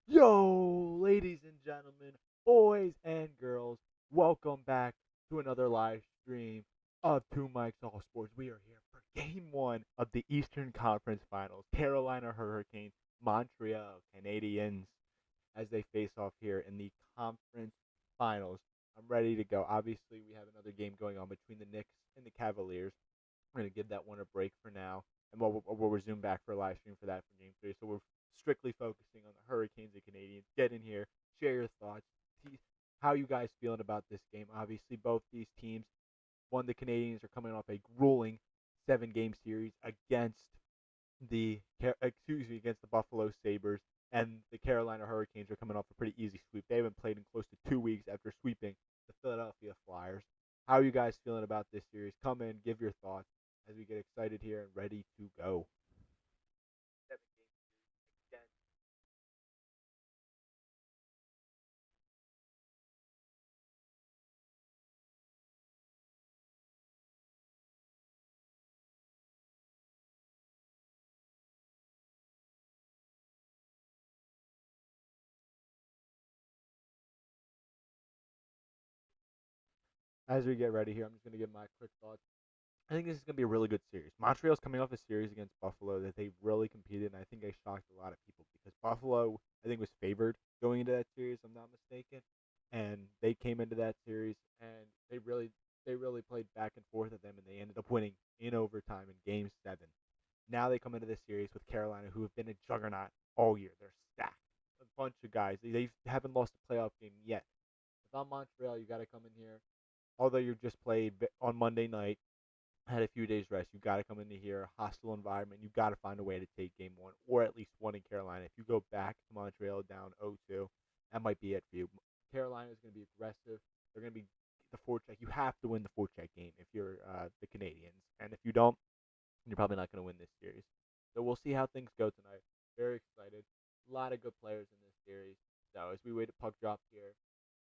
Yo, ladies and gentlemen, boys and girls, welcome back to another live stream of Two Mics All Sports. We are here for game one of the Eastern Conference Finals. Carolina Hurricanes, Montreal Canadiens, as they face off here in the conference finals. I'm ready to go. Obviously, we have another game going on between the Knicks and the Cavaliers. We're going to give that one a break for now, and we'll resume back for a live stream for that for game three. So we're strictly focusing on the Hurricanes and Canadiens. Get in here, share your thoughts, see how you guys feeling about this game. Obviously, both these teams, the Canadiens are coming off a grueling 7 game series against against the Buffalo Sabres, and the Carolina Hurricanes are coming off a pretty easy sweep. They haven't played in close to 2 weeks after sweeping the Philadelphia Flyers. How are you guys feeling about this series? Come in, give your thoughts as we get excited here and ready to go. 7 game series again. As we get ready here, I'm just going to give my quick thoughts. I think this is going to be a really good series. Montreal's coming off a series against Buffalo that they really competed, and I think they shocked a lot of people because Buffalo, I think, was favored going into that series. If I'm not mistaken, and they came into that series and they really played back and forth at them, and they ended up winning in overtime in Game 7. Now they come into this series with Carolina, who have been a juggernaut all year. They're stacked, a bunch of guys. They haven't lost a playoff game yet. If I'm Montreal, you got to come in here. Although you just played on Monday night, had a few days rest. You got to come into here, hostile environment. You got to find a way to take game one, or at least one in Carolina. If you go back to Montreal down 0-2, that might be it for you. Carolina is going to be aggressive. They're going to be the forecheck. You have to win the forecheck game if you're the Canadiens, and if you don't, you're probably not going to win this series. So we'll see how things go tonight. Very excited. A lot of good players in this series. So as we wait a puck drop here,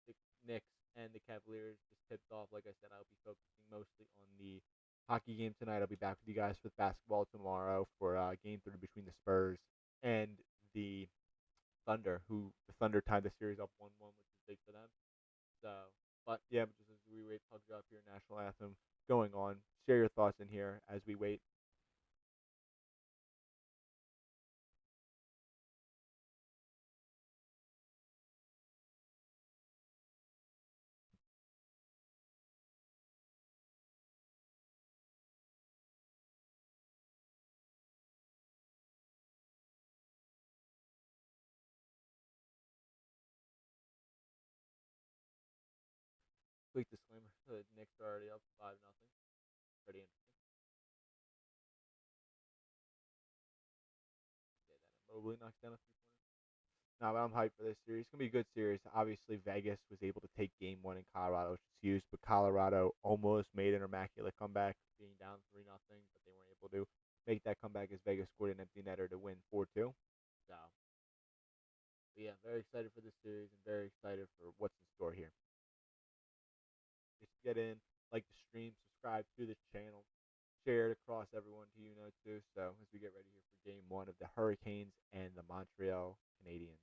the Knicks and the Cavaliers just tipped off. Like I said, I'll be focusing mostly on the hockey game tonight. I'll be back with you guys with basketball tomorrow for game three between the Spurs and the Thunder, who the Thunder tied the series up 1-1, which is big for them. So, but yeah, just as we wait, puck drop here, national anthem going on. Share your thoughts in here as we wait. Quick disclaimer: the Knicks are already up 5-0. Pretty interesting. Say that Mobley knocks down a three-pointer. No, but I'm hyped for this series. It's gonna be a good series. Obviously, Vegas was able to take Game One in Colorado, which is huge. But Colorado almost made an immaculate comeback, being down 3-0, but they weren't able to make that comeback as Vegas scored an empty netter to win 4-2. So, but yeah, very excited for this series and very excited for what's in store here. Just get in, like the stream, subscribe to the channel, share it across everyone who you know too. So as we get ready here for Game One of the Hurricanes and the Montreal Canadiens.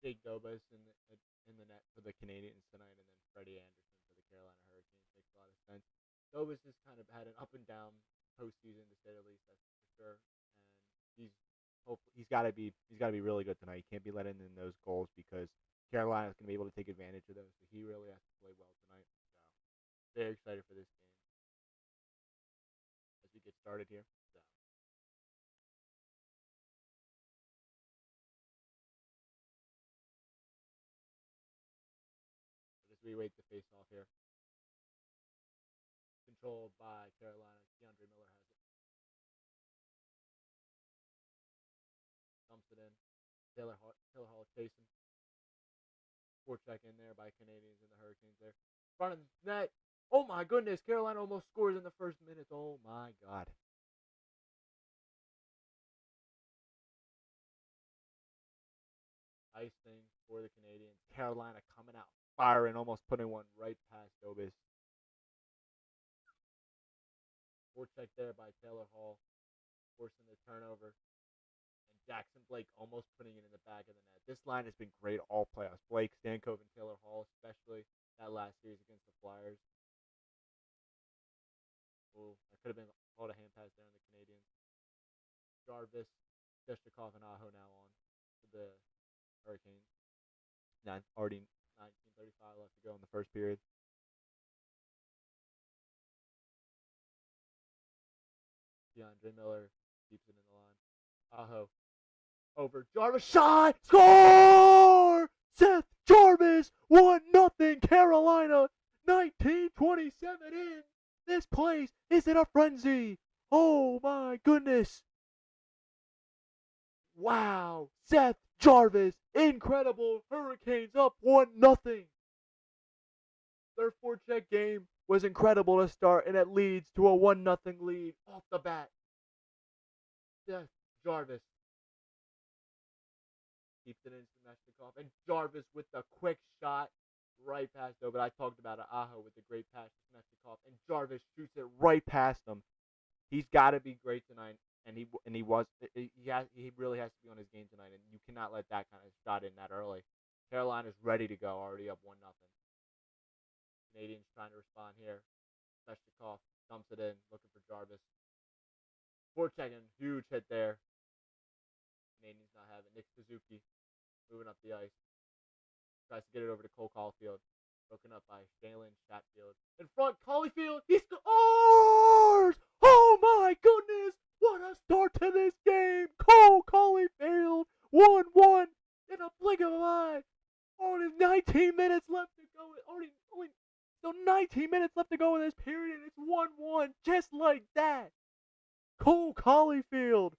Jake Gobas in the net for the Canadiens tonight, and then Freddie Anderson for the Carolina Hurricanes makes a lot of sense. Gobas has kind of had an up and down postseason to say the least, that's for sure. And he's got to be really good tonight. He can't be letting in those goals because Carolina's going to be able to take advantage of those. So he really has to play well tonight. So very excited for this game as we get started here. So heavyweight to face off here. Controlled by Carolina. DeAndre Miller has it. Dumps it in. Taylor Hall chasing. Forecheck in there by Canadiens and the Hurricanes there. Front of the net. Oh my goodness. Carolina almost scores in the first minute. Oh my God. Ice thing for the Canadiens. Carolina coming out firing, almost putting one right past Dobis. Forecheck there by Taylor Hall, forcing the turnover. And Jackson Blake almost putting it in the back of the net. This line has been great all playoffs. Blake, Stankov, and Taylor Hall, especially that last series against the Flyers. Oh, that could have been called a hand pass there on the Canadiens. Jarvis, Shestakov, and Aho now on to the Hurricanes. Already 19:35 left to go in the first period. DeAndre Miller keeps it in the line. Aho over Jarvis, shot, score! Seth Jarvis, 1-0 Carolina, 19:27 in. This place is in a frenzy. Oh my goodness. Wow, Seth Jarvis, incredible. Hurricanes up 1-0. Their forecheck game was incredible to start, and it leads to a 1-0 lead off the bat. Seth Jarvis keeps it in Smeshnikov, and Jarvis with the quick shot right past though. But I talked about it. Aho with the great pass to Smeshnikov, and Jarvis shoots it right past him. He's got to be great tonight, and he really has to be on his game tonight, and you cannot let that kind of shot in that early. Carolina's ready to go, already up 1-0. Canadiens trying to respond here. Smeshnikov dumps it in, looking for Jarvis. Forechecking, huge hit there. Canadiens not having it. Nick Suzuki moving up the ice. Tries to get it over to Cole Caulfield. Broken up by Jalen Chatfield. In front, Caulfield, he scores! Oh my goodness! What a start to this game! Cole Caulfield, 1-1 in a blink of an eye. Only 19 minutes left to go. Still 19 minutes left to go in this period, and it's 1-1, just like that. Cole Caulfield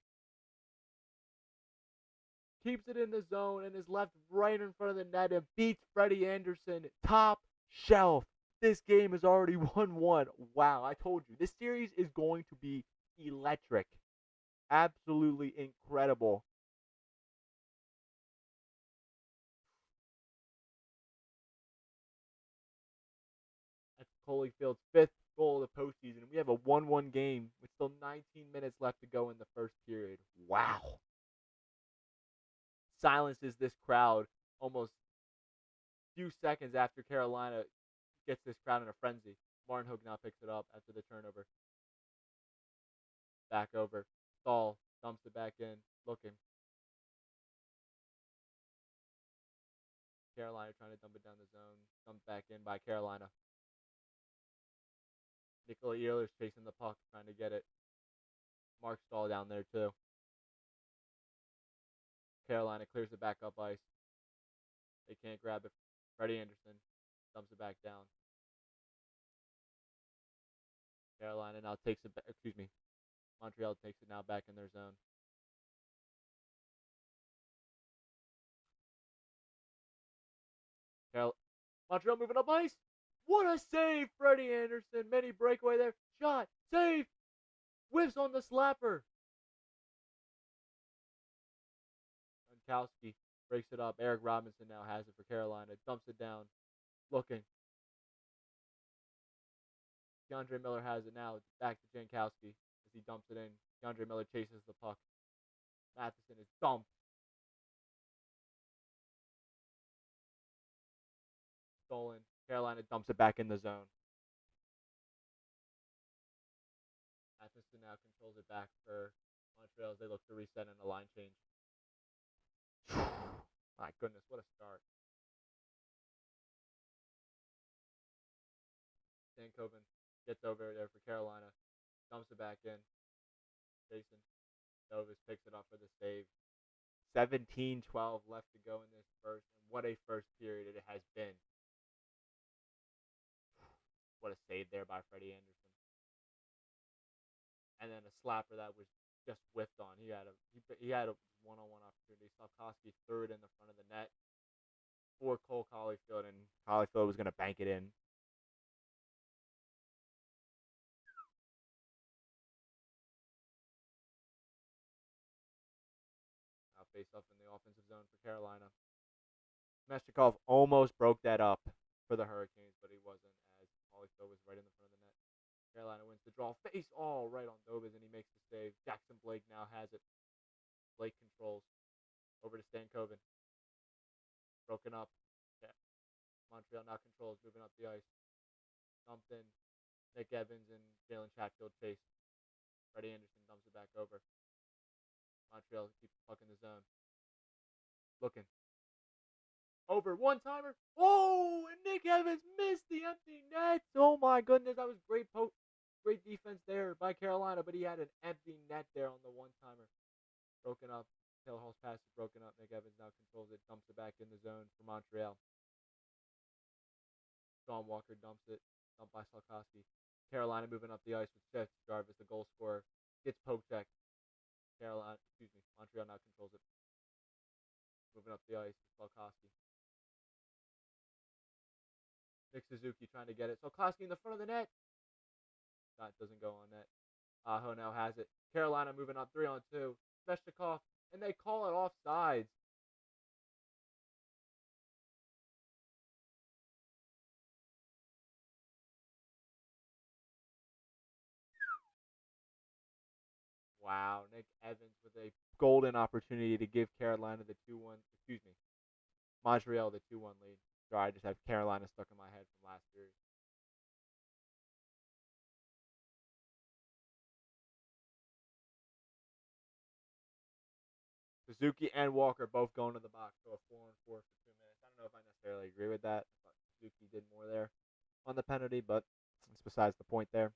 keeps it in the zone and is left right in front of the net and beats Freddie Anderson top shelf. This game is already 1-1. Wow, I told you. This series is going to be electric. Absolutely incredible. That's Caulfield's 5th goal of the postseason. We have a 1-1 game with still 19 minutes left to go in the first period. Wow. Silences this crowd almost a few seconds after Carolina gets this crowd in a frenzy. Martin Hook now picks it up after the turnover. Back over. Stahl dumps it back in. Looking. Carolina trying to dump it down the zone. Dumped back in by Carolina. Nikola Ehlers chasing the puck, trying to get it. Mark Stahl down there too. Carolina clears the back up ice. They can't grab it. Freddie Anderson dumps it back down. Carolina now takes it back. Montreal takes it now back in their zone. Montreal moving up ice. What a save, Freddie Anderson. Mini breakaway there. Shot. Save. Whiffs on the slapper. Jankowski breaks it up. Eric Robinson now has it for Carolina. Dumps it down. Looking. DeAndre Miller has it now. Back to Jankowski as he dumps it in. DeAndre Miller chases the puck. Matheson is dumped. Stolen. Carolina dumps it back in the zone. Matheson now controls it back for Montreal as they look to reset in a line change. My goodness, what a start. Stankoven gets over there for Carolina. Dumps it back in. Jason Dovis picks it up for the save. 17-12 left to go in this first. And what a first period it has been. What a save there by Freddie Anderson. And then a slapper that was just whiffed on. He had a one-on-one opportunity. Slavkovsky threw it in the front of the net for Cole Caulfield, and Caulfield was going to bank it in. Now face off in the offensive zone for Carolina. Meshikov almost broke that up for the Hurricanes, but he wasn't, as Caulfield was right in the front of the net. Carolina wins the draw. Face all right on Dobes, and he makes the save. Jackson Blake now has it. Blake controls. Over to Stankoven. Broken up. Yeah. Montreal now controls. Moving up the ice. Dumped in. Nick Evans and Jalen Chatfield chase. Freddie Anderson dumps it back over. Montreal keeps the puck in the zone. Looking. Over. One-timer. Oh, and Nick Evans missed the empty net. Oh, my goodness. That was great great defense there by Carolina, but he had an empty net there on the one-timer. Broken up. Taylor Hall's pass is broken up. Nick Evans now controls it, dumps it back in the zone for Montreal. Sean Walker dumps it, dumped by Slavkovsky. Carolina moving up the ice with Seth Jarvis, the goal scorer, gets poke check. Montreal now controls it. Moving up the ice with Slavkovsky. Nick Suzuki trying to get it. Slavkovsky in the front of the net. Shot doesn't go on net. Aho now has it. Carolina moving up 3-on-2. Sveshnikov, and they call it offsides. Wow, Nick Evans with a golden opportunity to give Carolina the 2-1, Montreal the 2-1 lead. Sorry, I just have Carolina stuck in my head from last series. Suzuki and Walker both going to the box, so a 4-on-4 for 2 minutes. I don't know if I necessarily agree with that. I thought Suzuki did more there on the penalty, but it's besides the point there.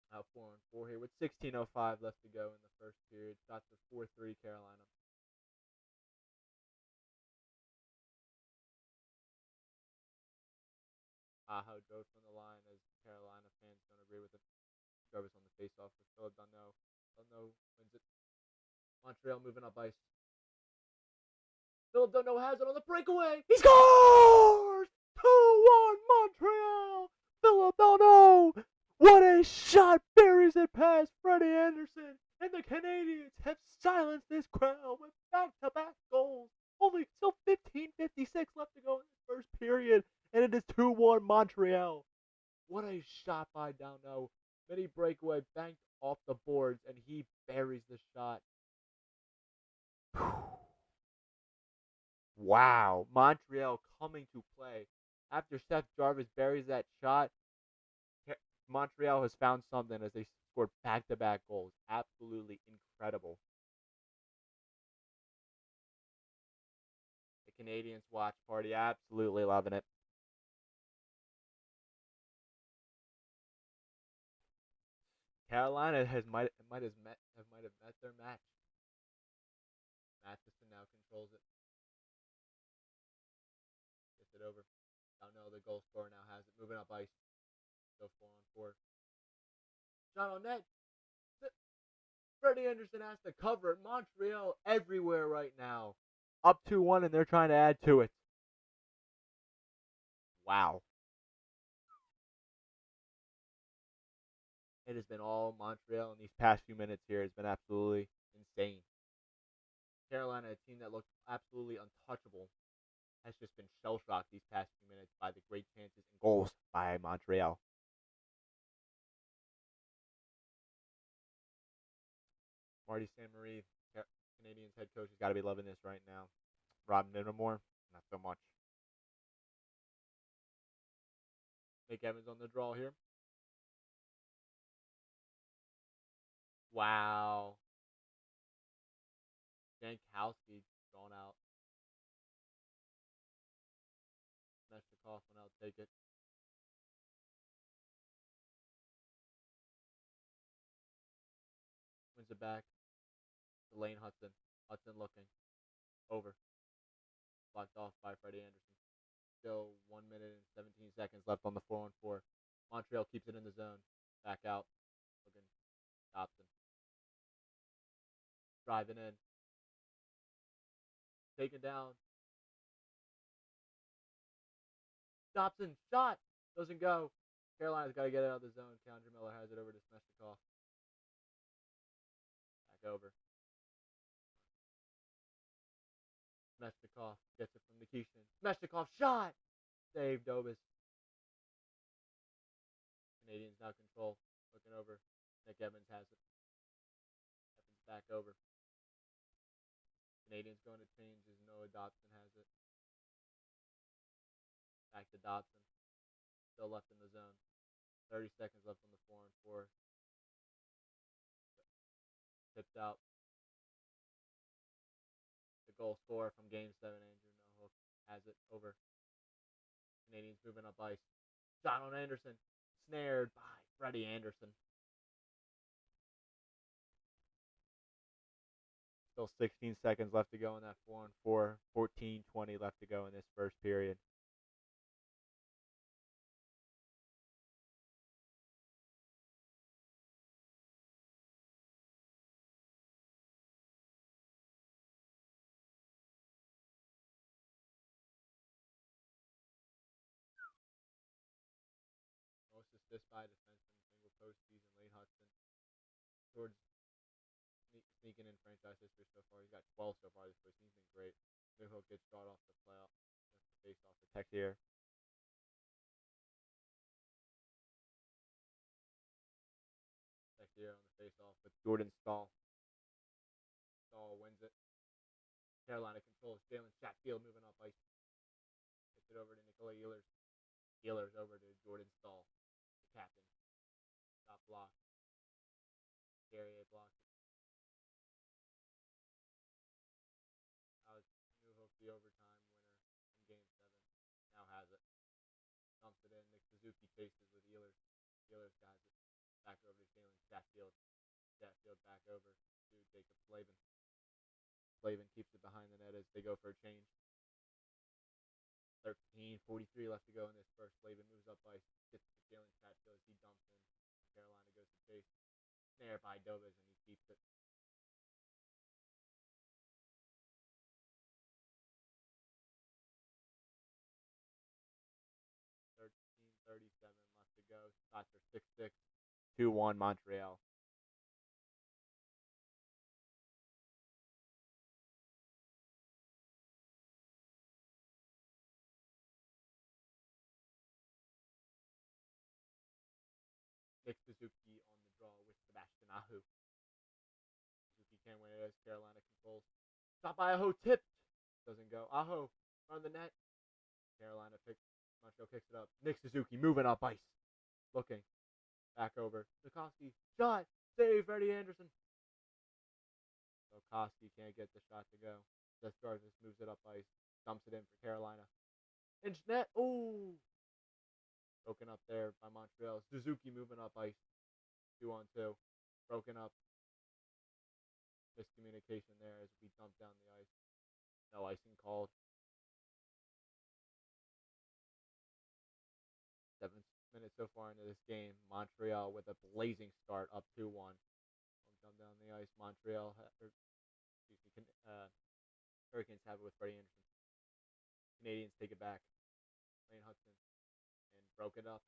Now 4-on-4 here with 16:05 left to go in the first period. Got to 4-3 Carolina. Aho drove from the line, as Carolina fans don't agree with it. Jarvis on the faceoff for Philip Dunneau. Dunneau wins it. Montreal moving up ice. Philip Dunneau has it on the breakaway. He scores! 2-1 Montreal! Philip Dunneau! What a shot! Buries it past Freddie Anderson. And the Canadiens have silenced this crowd with back-to-back goals. Only still 15:56 left to go in the first period. And it is 2-1 Montreal. What a shot by Dunneau. Mini breakaway banked off the boards, and he buries the shot. Wow. Montreal coming to play. After Seth Jarvis buries that shot, Montreal has found something as they scored back-to-back goals. Absolutely incredible. The Canadiens watch party, absolutely loving it. Carolina might have met their match. Matheson now controls it. Gets it over. Now the goal scorer now has it. Moving up ice. Still 4-on-4. Shot on net. Freddie Anderson has to cover it. Montreal everywhere right now. Up 2-1, and they're trying to add to it. Wow. It has been all Montreal in these past few minutes here. It's been absolutely insane. Carolina, a team that looked absolutely untouchable, has just been shell-shocked these past few minutes by the great chances and goals by Montreal. Marty St. Marie, Canadiens head coach, has got to be loving this right now. Rob Niddamore, not so much. Nick Evans on the draw here. Wow. Jankowski drawn out. off when I'll take it. Wins it back to Lane Hudson. Hudson looking. Over. Blocked off by Freddie Anderson. Still 1 minute and 17 seconds left on the 4-on-4. Montreal keeps it in the zone. Back out. Looking. Dobson. Driving in. Taken down. Dobson. Shot. Doesn't go. Carolina's got to get it out of the zone. Keandre Miller has it over to Smeshnikov. Back over. Smeshnikov gets it from Nikishin. Smeshnikov shot! Save Dobis. Canadiens now control. Looking over. Nick Evans has it. Evans back over. Canadiens going to change as Noah Dobson has it. Back to Dobson. Still left in the zone. 30 seconds left on the 4-on-4. Tipped out. The goal scorer from Game 7, Andrew Nohook, has it over. Canadiens moving up ice. Shot on Anderson. Snared by Freddie Anderson. Still 16 seconds left to go in that 4-on-4. 14-20 left to go in this first period. Most assists by a defenseman, single post season, Lane Hudson. Towards sneaking in franchise history so far. He's got 12 so far this season. He's been great. Newhook gets shot off the playoff. That's the face off for Texier. Texier on the face off with Jordan Stahl. Stahl wins it. Carolina controls. Jalen Chatfield moving off ice. Gets it over to Nikolai Ehlers. Ehlers over to Jordan Stahl, the captain. Top block. Carrier blocked it. Alex Newhook, the overtime winner in Game 7. Now has it. Dumps it in. Nick Suzuki chases with Ehlers. Ehlers got it. Back over to Jalen Chatfield. Chatfield back over to Jacob Slavin. Slavin keeps it behind the net as they go for a change. 13:43 left to go in this first. Slavin moves up ice. Gets to Jalen Chatfield as he dumps in. Carolina goes to chase. Snare by Dobes and he keeps it. $13:37 left to go. Shots are 6-6. 2-1 Montreal. Nick Suzuki on the draw with Sebastian Aho. Suzuki can't win it as Carolina controls. Shot by Aho, tipped. Doesn't go. Aho on the net. Montreal picks it up. Nick Suzuki moving up ice. Looking. Back over. Sikorsky. Shot. Save Freddie Anderson. So Koski can't get the shot to go. Seth Jarvis moves it up ice. Dumps it in for Carolina. Inch net. Ooh. Broken up there by Montreal. Suzuki moving up ice. 2-on-2. Broken up. Miscommunication there as we dump down the ice. No icing called. 7 minutes so far into this game. Montreal with a blazing start, up 2-1. Dump down the ice. Hurricanes have it with Freddie Anderson. Canadiens take it back. Lane Hudson. And broke it up.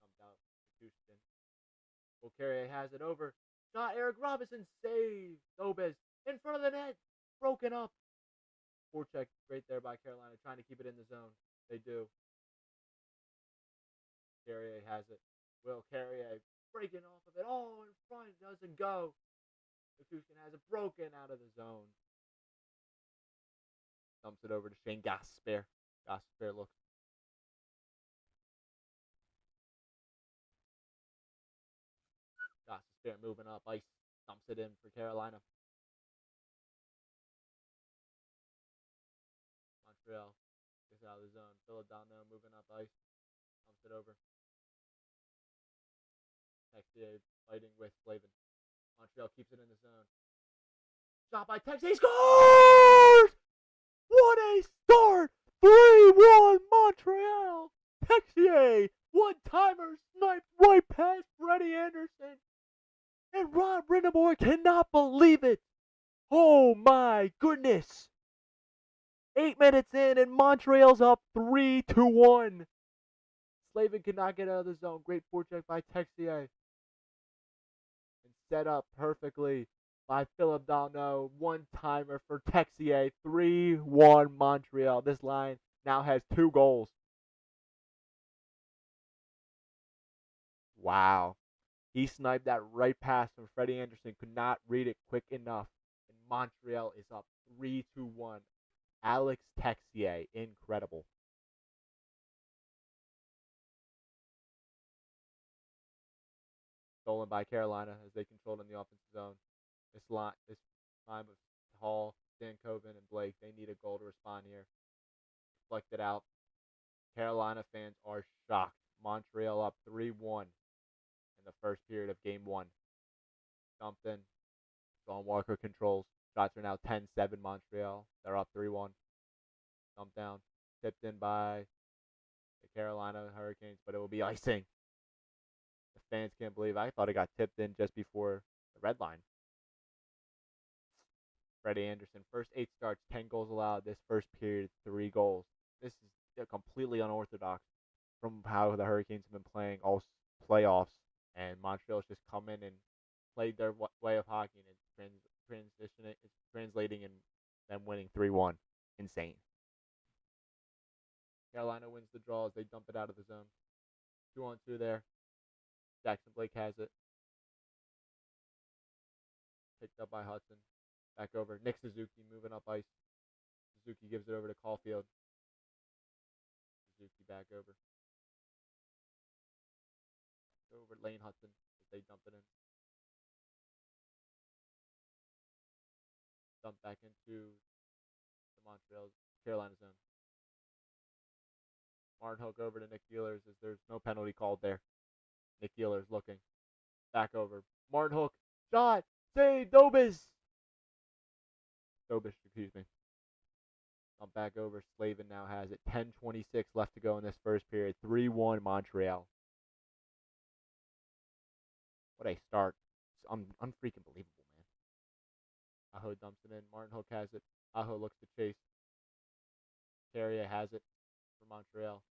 Dumped out to Houston. Carrier has it over. Shot. Eric Robinson saves. Dobes in front of the net. Broken up. Forecheck right there by Carolina, trying to keep it in the zone. They do. Carrier has it. Will Carrier breaking off of it. Oh, in front. Doesn't go. Houston has it broken out of the zone. Dumps it over to Shane Gasper. Gasper looks. Gasper moving up ice. Dumps it in for Carolina. Montreal gets out of the zone. Philadelphia moving up ice. Pumps it over. Texier fighting with Slavin. Montreal keeps it in the zone. Shot by Texier. Scores! What a start! 3-1 Montreal. Texier, one-timer, sniped right past Freddie Anderson. And Ron Brindamore cannot believe it. Oh my goodness. 8 minutes in and Montreal's up 3-1. Slavin could not get out of the zone. Great forecheck by Texier. And set up perfectly by Philip Dano. One-timer for Texier. 3-1 Montreal. This line now has 2 goals. Wow. He sniped that right pass from Freddie Anderson. Could not read it quick enough. And Montreal is up 3-1. Alex Texier. Incredible. Stolen by Carolina as they controlled in the offensive zone. This time of Hall, Stankoven, and Blake, they need a goal to respond here. Deflected out. Carolina fans are shocked. Montreal up 3-1 in the first period of Game 1. Dumped in. John Walker controls. Shots are now 10-7 Montreal. They're up 3-1. Dumped down. Tipped in by the Carolina Hurricanes, but it will be icing. The fans can't believe. I thought it got tipped in just before the red line. Freddie Anderson, first 8 starts, 10 goals allowed. This first period, 3 goals. This is completely unorthodox from how the Hurricanes have been playing all playoffs, and Montreal's just come in and played their way of hockey, and it's translating in them winning 3-1. Insane. Carolina wins the draw as they dump it out of the zone. 2-on-2 there. Jackson Blake has it. Picked up by Hudson. Back over. Nick Suzuki moving up ice. Suzuki gives it over to Caulfield. Suzuki back over. Over Lane Hudson as they dump it in. Dump back into the Carolina zone. Martin Hook over to Nick Ehlers as there's no penalty called there. Nick Ehlers looking. Back over. Martin Hook. Shot. Save. Dobis. Excuse me. Dump back over. Slavin now has it. 10:26 left to go in this first period. 3-1 Montreal. What a start. It's unfreaking believable, man. Aho dumps it in. Martin Hook has it. Aho looks to chase. Carrier has it for Montreal.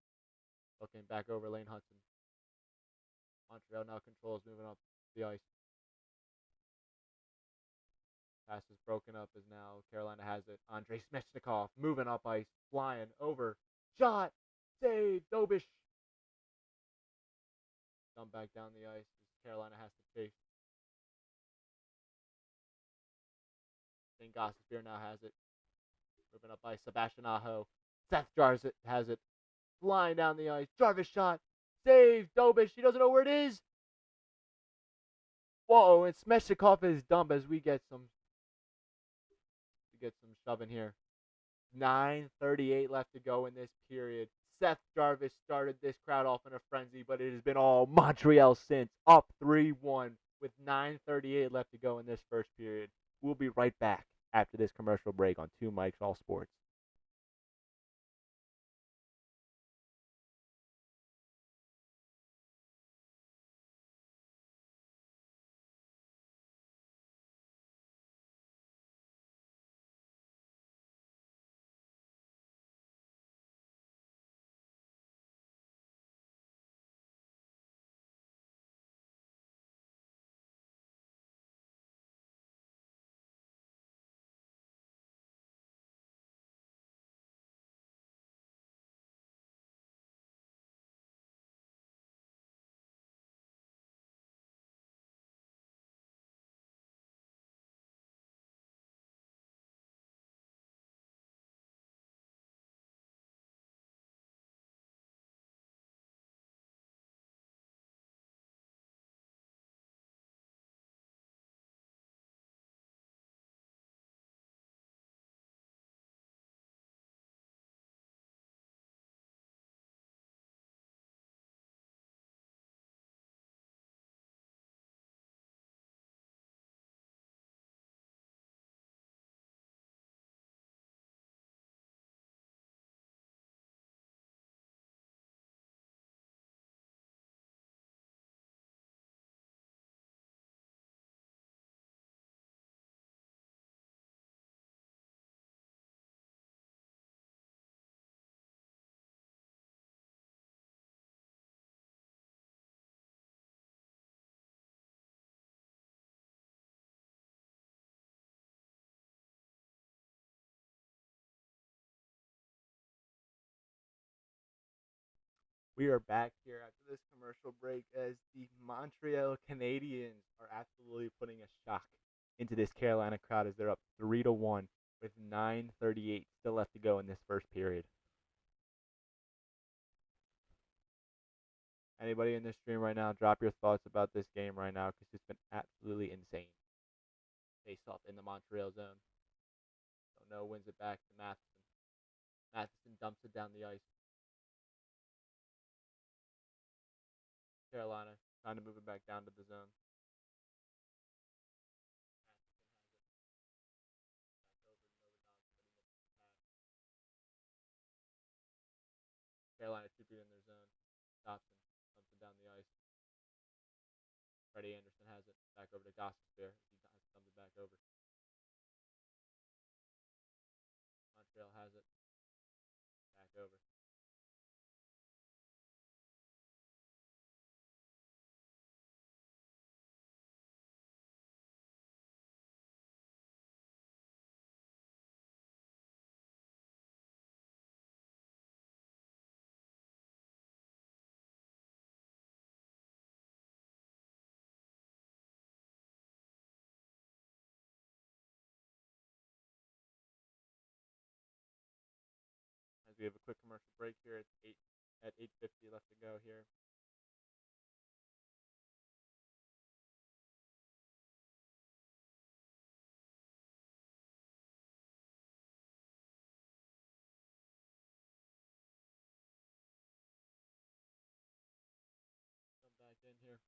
Looking back over Lane Hudson. Montreal now controls, moving up the ice. Pass is broken up as now Carolina has it. Andrei Svechnikov moving up ice, flying over. Shot! Save! Dobish! Dump back down the ice as Carolina has to chase. St. Gossespierre now has it. Moving up ice, Sebastian Aho. Seth Jarvis has it. Flying down the ice. Jarvis shot. Save! Dobish! He doesn't know where it is! Whoa, and Svechnikov is dumb as we get some shoving here. 9:38 left to go in this period. Seth Jarvis started this crowd off in a frenzy, but it has been all Montreal since. Up 3-1 with 9:38 left to go in this first period. We'll be right back after this commercial break on 2 Mics All Sports. We are back here after this commercial break as the Montreal Canadiens are absolutely putting a shock into this Carolina crowd as they're up 3-1 with 9:38 still left to go in this first period. Anybody in this stream right now, drop your thoughts about this game right now because it's been absolutely insane. Face off in the Montreal zone. No wins it back to Matheson. Matheson dumps it down the ice. Carolina trying to move it back down to the zone. Carolina 2-2 in their zone. Dobson dumps it down the ice. Freddie Anderson has it back over to Gostisbehere. He dumps it back over. Montreal has it back over. As we have a quick commercial break here, it's 8:50 left to go here. Come back in here.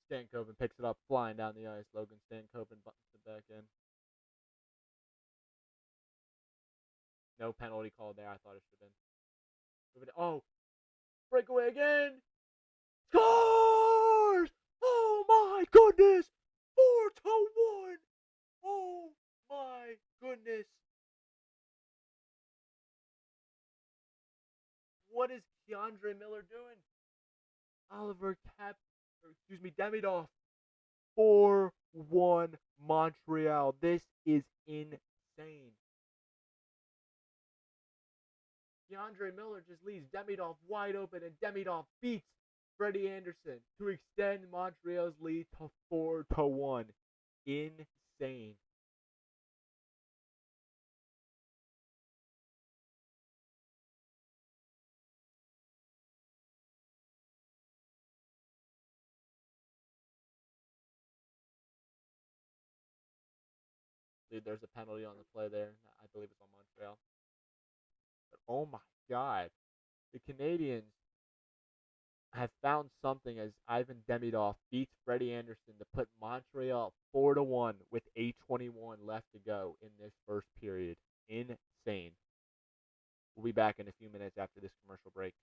Stankoven picks it up, flying down the ice. Logan Stankoven buttons it back in. No penalty called there. I thought it should have been. Oh, breakaway again. Scores! Oh my goodness! 4-1. Oh my goodness! What is Keandre Miller doing? Oliver Demidov. 4-1 Montreal. This is insane. Keandre Miller just leaves Demidov wide open, and Demidov beats Freddie Anderson to extend Montreal's lead to 4-1. Insane. There's a penalty on the play there. I believe it's on Montreal. But oh my God, the Canadiens have found something as Ivan Demidov beats Freddie Anderson to put Montreal 4-1 with 8:21 left to go in this first period. Insane. We'll be back in a few minutes after this commercial break.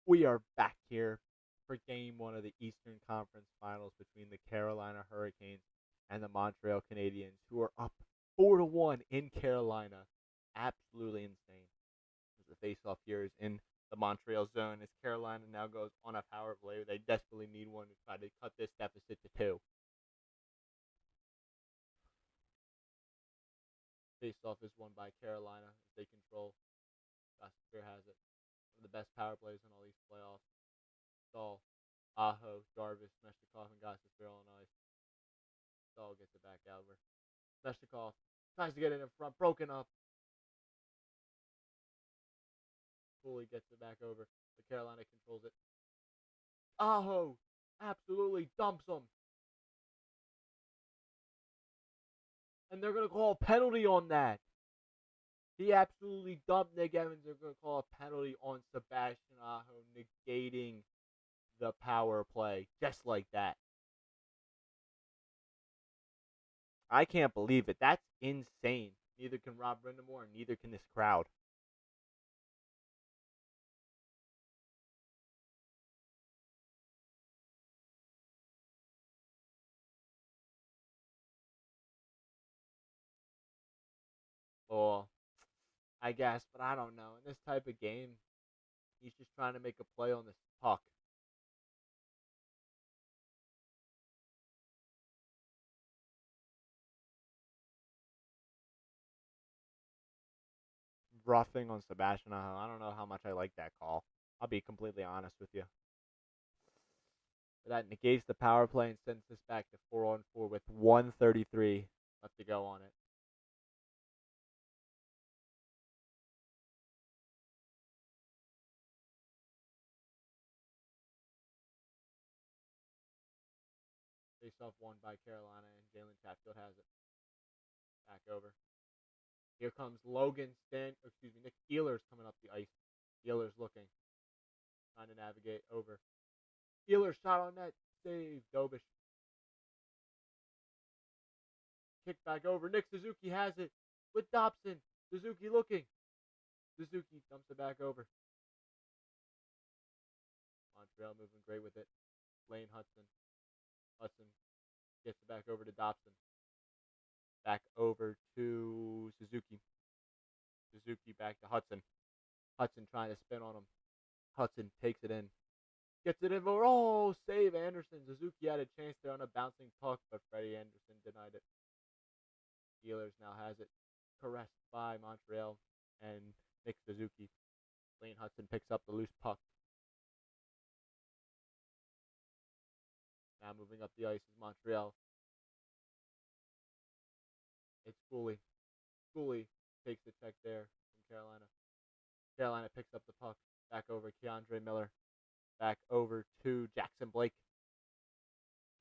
We are back here for game one of the Eastern Conference Finals between the Carolina Hurricanes and the Montreal Canadiens, who are up 4-1 in Carolina. Absolutely insane. As the faceoff here is in the Montreal zone, as Carolina now goes on a power play. They desperately need one to try to cut this deficit to 2. Faceoff is won by Carolina as they control. Gossiper has it. One of the best power plays in all these playoffs. Stahl, Aho, Jarvis, Meshikov, and Gossiper on ice. Stahl gets it back over. Meshikov tries to get it in front, broken up. Fully gets it back over, but Carolina controls it. Aho absolutely dumps him. And they're going to call a penalty on that. He absolutely dumped Nick Evans. They're going to call a penalty on Sebastian Aho, negating the power play just like that. I can't believe it. That's insane. Neither can Rob Brindamore, and neither can this crowd. Well, I guess, but I don't know. In this type of game, he's just trying to make a play on this puck. Roughing on Sebastian Aho. I don't know how much I like that call. I'll be completely honest with you. But that negates the power play and sends this back to 4-on-4 with 1:33 left to go on it. Face-off won by Carolina, and Jalen Chatfield has it. Back over. Here comes Nick Ehlers coming up the ice. Ehlers looking. Trying to navigate over. Ehlers shot on net. Save. Dobish. Kick back over. Nick Suzuki has it with Dobson. Suzuki looking. Suzuki dumps it back over. Montreal moving great with it. Lane Hudson. Hudson gets it back over to Dobson. Back over to Suzuki. Suzuki back to Hudson. Hudson trying to spin on him. Hudson takes it in. Gets it in for, save Anderson. Suzuki had a chance there on a bouncing puck, but Freddie Anderson denied it. Ehlers now has it. Caressed by Montreal and Nick Suzuki. Lane Hudson picks up the loose puck. Now moving up the ice is Montreal. It's Cooley. Cooley takes the check there from Carolina. Carolina picks up the puck. Back over Keandre Miller. Back over to Jackson Blake.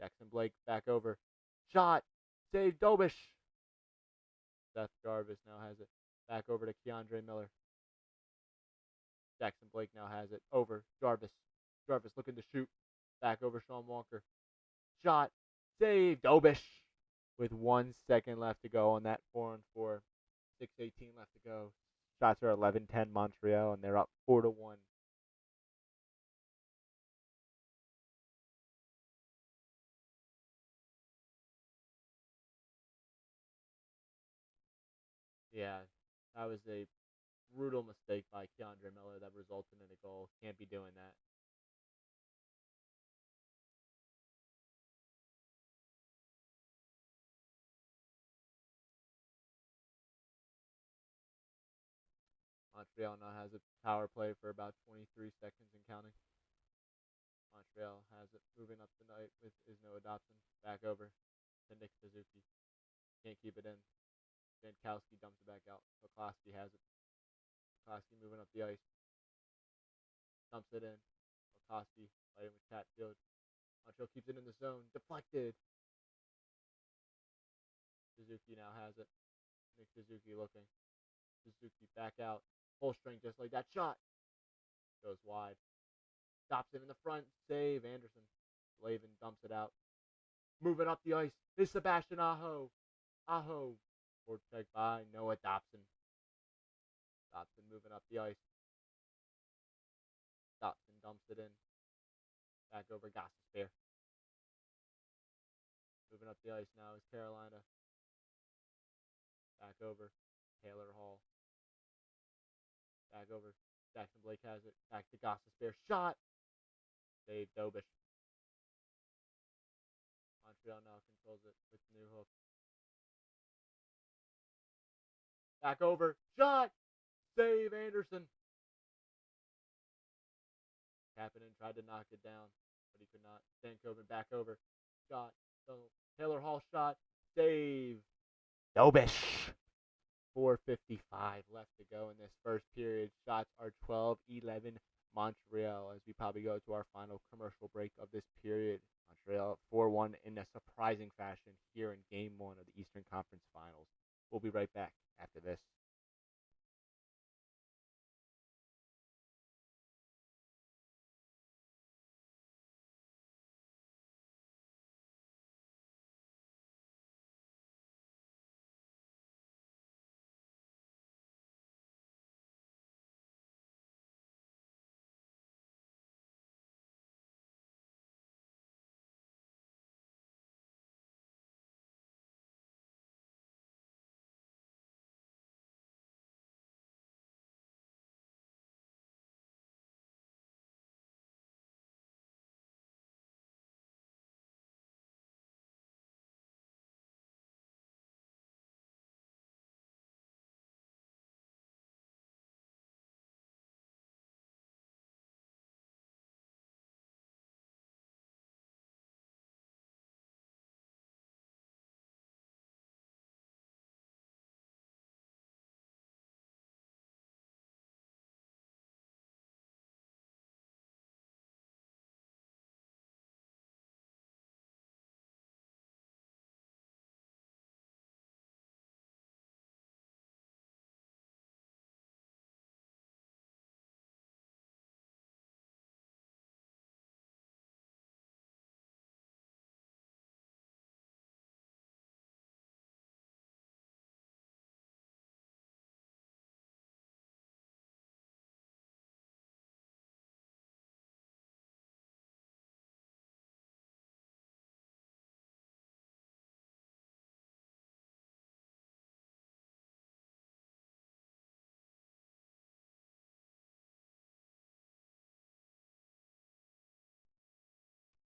Jackson Blake back over. Shot. Save Dobish. Seth Jarvis now has it. Back over to Keandre Miller. Jackson Blake now has it. Over Jarvis. Jarvis looking to shoot. Back over Sean Walker. Shot. Save Dobish. With 1 second left to go on that 4-on-4. 6:18 left to go. Shots are 11-10 Montreal, and they're up 4-1. Yeah, that was a brutal mistake by Keandre Miller that resulted in a goal. Can't be doing that. Montreal now has a power play for about 23 seconds and counting. Montreal has it moving up tonight with Isno Dobson. Back over to Nick Suzuki. Can't keep it in. Jankowski dumps it back out. Poklowski has it. Poklowski moving up the ice. Dumps it in. Poklowski fighting with Chatfield. Montreal keeps it in the zone. Deflected. Suzuki now has it. Nick Suzuki looking. Suzuki back out. Full strength just like that. Shot. Goes wide. Stops it in the front. Save Anderson. Slavin dumps it out. Moving up the ice is Sebastian Aho. Aho. Forward check by Noah Dobson. Dobson moving up the ice. Dobson dumps it in. Back over Gossespierre. Moving up the ice now is Carolina. Back over Taylor Hall. Back over Jackson Blake has it. Back to Gossespierre. Shot. Save Dobish. Montreal now controls it with New Hook. Back over. Shot. Save Anderson. Kapanen tried to knock it down, but he could not. Stankoven back over. Shot. So Taylor Hall shot. Save. Dobish. 4:55 left to go in this first period. Shots are 12-11 Montreal as we probably go to our final commercial break of this period. Montreal 4-1 in a surprising fashion here in Game 1 of the Eastern Conference Finals. We'll be right back after this.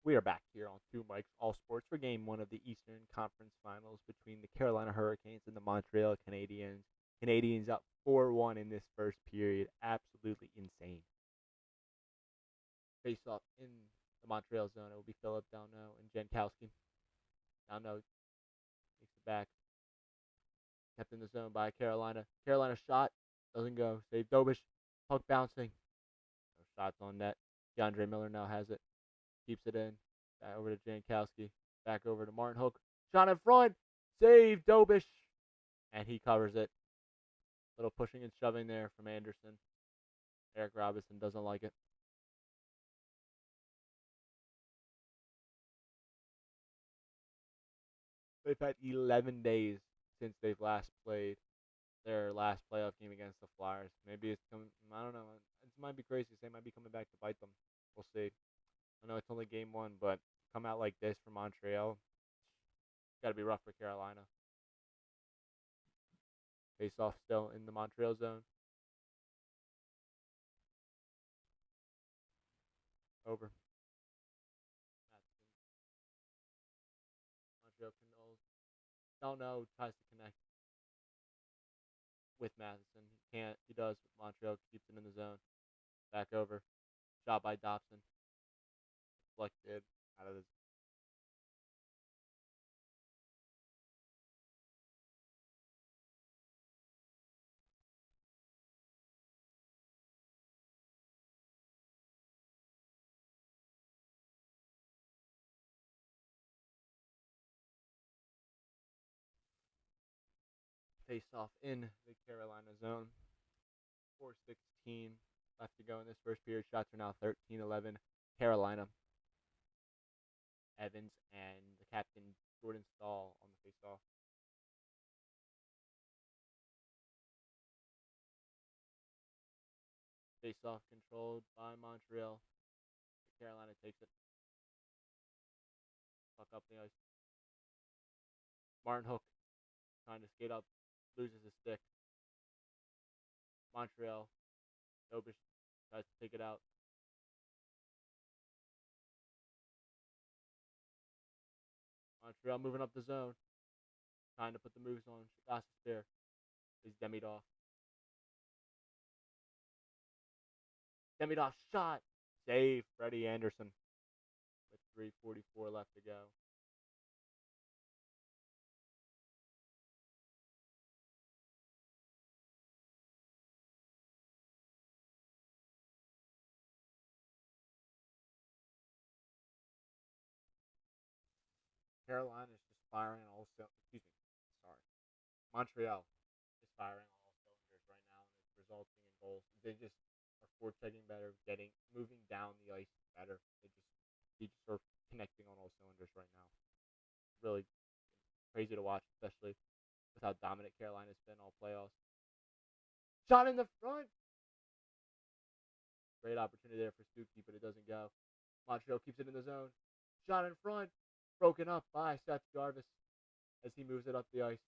We are back here on Two Mics All Sports for Game 1 of the Eastern Conference Finals between the Carolina Hurricanes and the Montreal Canadiens. Canadiens up 4-1 in this first period. Absolutely insane. Face off in the Montreal zone. It will be Philip Downo and Jankowski. Downo takes it back. Kept in the zone by Carolina. Carolina shot. Doesn't go. Save Dobish. Puck bouncing. No shots on net. DeAndre Miller now has it. Keeps it in. Back over to Jankowski. Back over to Martin Hook. Shot in front. Save Dobish. And he covers it. Little pushing and shoving there from Anderson. Eric Robinson doesn't like it. They've had 11 days since they've last played their last playoff game against the Flyers. Maybe it's coming. I don't know. It might be crazy. They might be coming back to bite them. We'll see. I know it's only Game 1, but come out like this for Montreal, it's got to be rough for Carolina. Face off still in the Montreal zone. Over. Montreal controls. Don't know. Tries to connect with Matheson. He can't. He does. Montreal keeps it in the zone. Back over. Shot by Dobson. Deflected out of the face off in the Carolina zone. 4:16 left to go in this first period. Shots are now 13-11. Carolina. Evans and the captain Jordan Stahl on the face-off. Face-off controlled by Montreal. Carolina takes it. Puck up the ice. Martin Hook trying to skate up, loses his stick. Montreal. Dobish tries to take it out. Montreal moving up the zone. Trying to put the moves on Gostisbehere. He's demied off. Demied off shot. Save Freddie Anderson. With 3:44 left to go. Carolina is just firing on all excuse me, sorry. Montreal is firing on all cylinders right now, and it's resulting in goals. They just are forechecking better, moving down the ice better. They just are connecting on all cylinders right now. Really crazy to watch, especially with how dominant Carolina's been all playoffs. Shot in the front. Great opportunity there for Stuckey, but it doesn't go. Montreal keeps it in the zone. Shot in front. Broken up by Seth Jarvis as he moves it up the ice.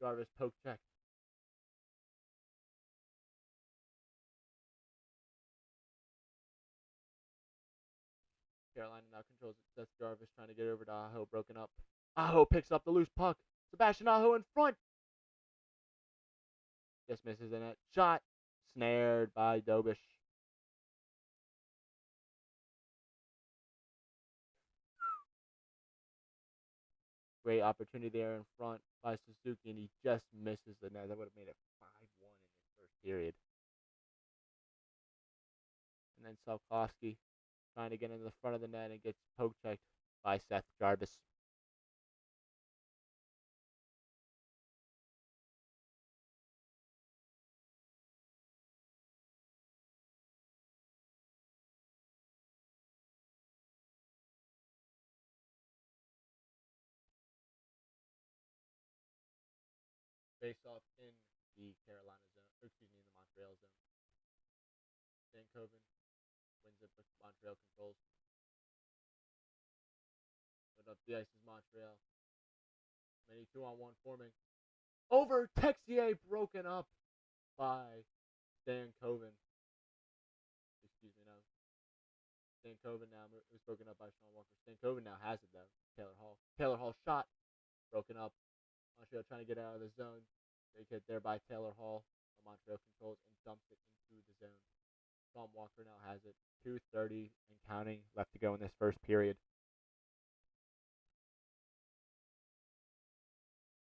Jarvis poke check. Carolina now controls it. Seth Jarvis trying to get over to Aho. Broken up. Aho picks up the loose puck. Sebastian Aho in front. Just misses the net. Shot. Snared by Dobish. Great opportunity there in front by Suzuki, and he just misses the net. That would have made it 5-1 in his first period. And then Salkowski trying to get into the front of the net and gets poke checked by Seth Jarvis. Face off in the Carolina zone, or excuse me, in the Montreal zone. Dankoven wins it, but Montreal controls. Put up the ice is Montreal. Many 2-on-1 forming. Over Texier, broken up by Dankoven. Excuse me, no. Dankoven now it was broken up by Sean Walker. Dankoven now has it though. Taylor Hall. Taylor Hall shot. Broken up. Montreal trying to get out of the zone. They get there by Taylor Hall. Montreal controls and dumps it into the zone. Sean Walker now has it. 2:30 and counting left to go in this first period.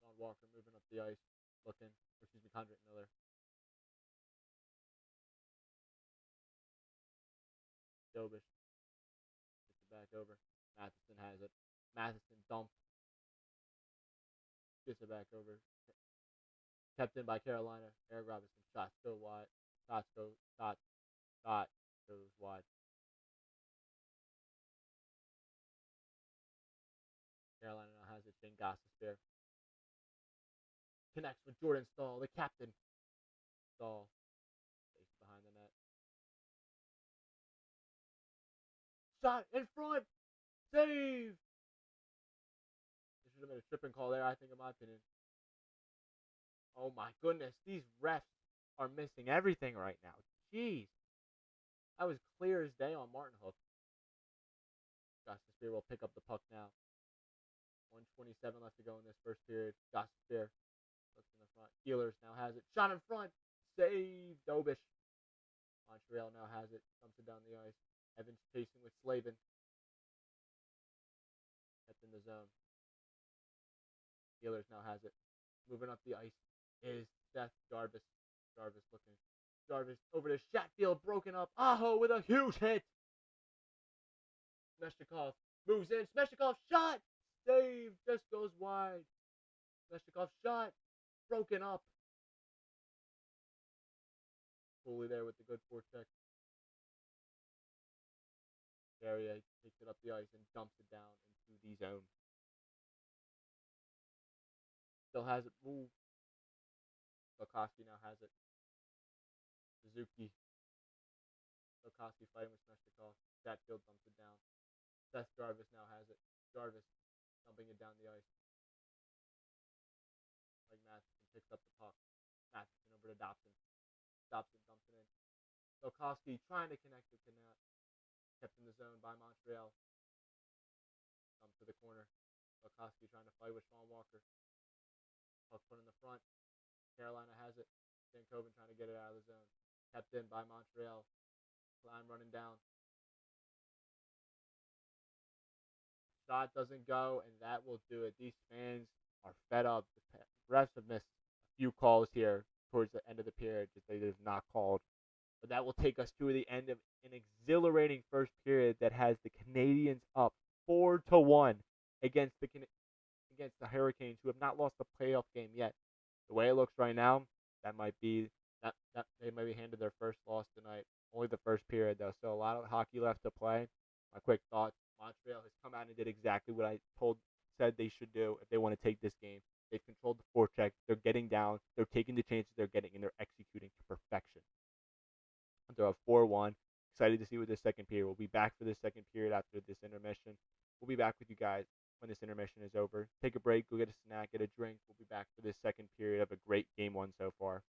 Sean Walker moving up the ice, looking. Excuse me, Condrett Miller. Dobish gets it back over. Matheson has it. Matheson dumped. Gets it back over. Kept in by Carolina. Eric Robinson. Shots go wide. Shot goes wide. Carolina now has it. Shane Gostisbehere. Connects with Jordan Stahl, the captain. Stahl. Stays behind the net. Shot in front. Save. This should have been a tripping call there, I think, in my opinion. Oh my goodness, these refs are missing everything right now. Jeez. That was clear as day on Martin Hook. Gostisbehere will pick up the puck now. 1:27 left to go in this first period. Gostisbehere looks in the front. Ehlers now has it. Shot in front. Save Dobish. Montreal now has it. Dumps it down the ice. Evans chasing with Slavin. Kept in the zone. Ehlers now has it. Moving up the ice is Seth Jarvis. Jarvis looking. Jarvis over to Chatfield. Broken up. Aho with a huge hit. Smeshnikov moves in. Smeshnikov shot. Save. Just goes wide. Smeshnikov shot. Broken up. Foley there with the good forecheck. Carrier takes it up the ice and dumps it down into the zone. Still has it. Ooh. Salkowski now has it. Suzuki. Koski fighting with Svechnikov. Chatfield dumps it down. Seth Jarvis now has it. Jarvis dumping it down the ice. Like Matheson picks up the puck. Matheson over to Dobson. Dobson dumps it in. Koski trying to connect with Canat. Kept in the zone by Montreal. Dump to the corner. Koski trying to fight with Sean Walker. Puck put in the front. Carolina has it. Stankoven trying to get it out of the zone. Kept in by Montreal. Klein running down. Shot doesn't go, and that will do it. These fans are fed up. The refs have missed a few calls here towards the end of the period that they have not called. But that will take us to the end of an exhilarating first period that has the Canadiens up 4-1 against the Hurricanes, who have not lost a playoff game yet. The way it looks right now, that might be that they might be handed their first loss tonight. Only the first period though, so a lot of hockey left to play. My quick thoughts: Montreal has come out and did exactly what I said they should do if they want to take this game. They've controlled the forecheck. They're getting down. They're taking the chances they're getting, and they're executing to perfection. They're up 4-1. Excited to see what this second period. We'll be back for this second period after this intermission. We'll be back with you guys when this intermission is over. Take a break, go get a snack, get a drink. We'll be back for this second period of a great game one so far.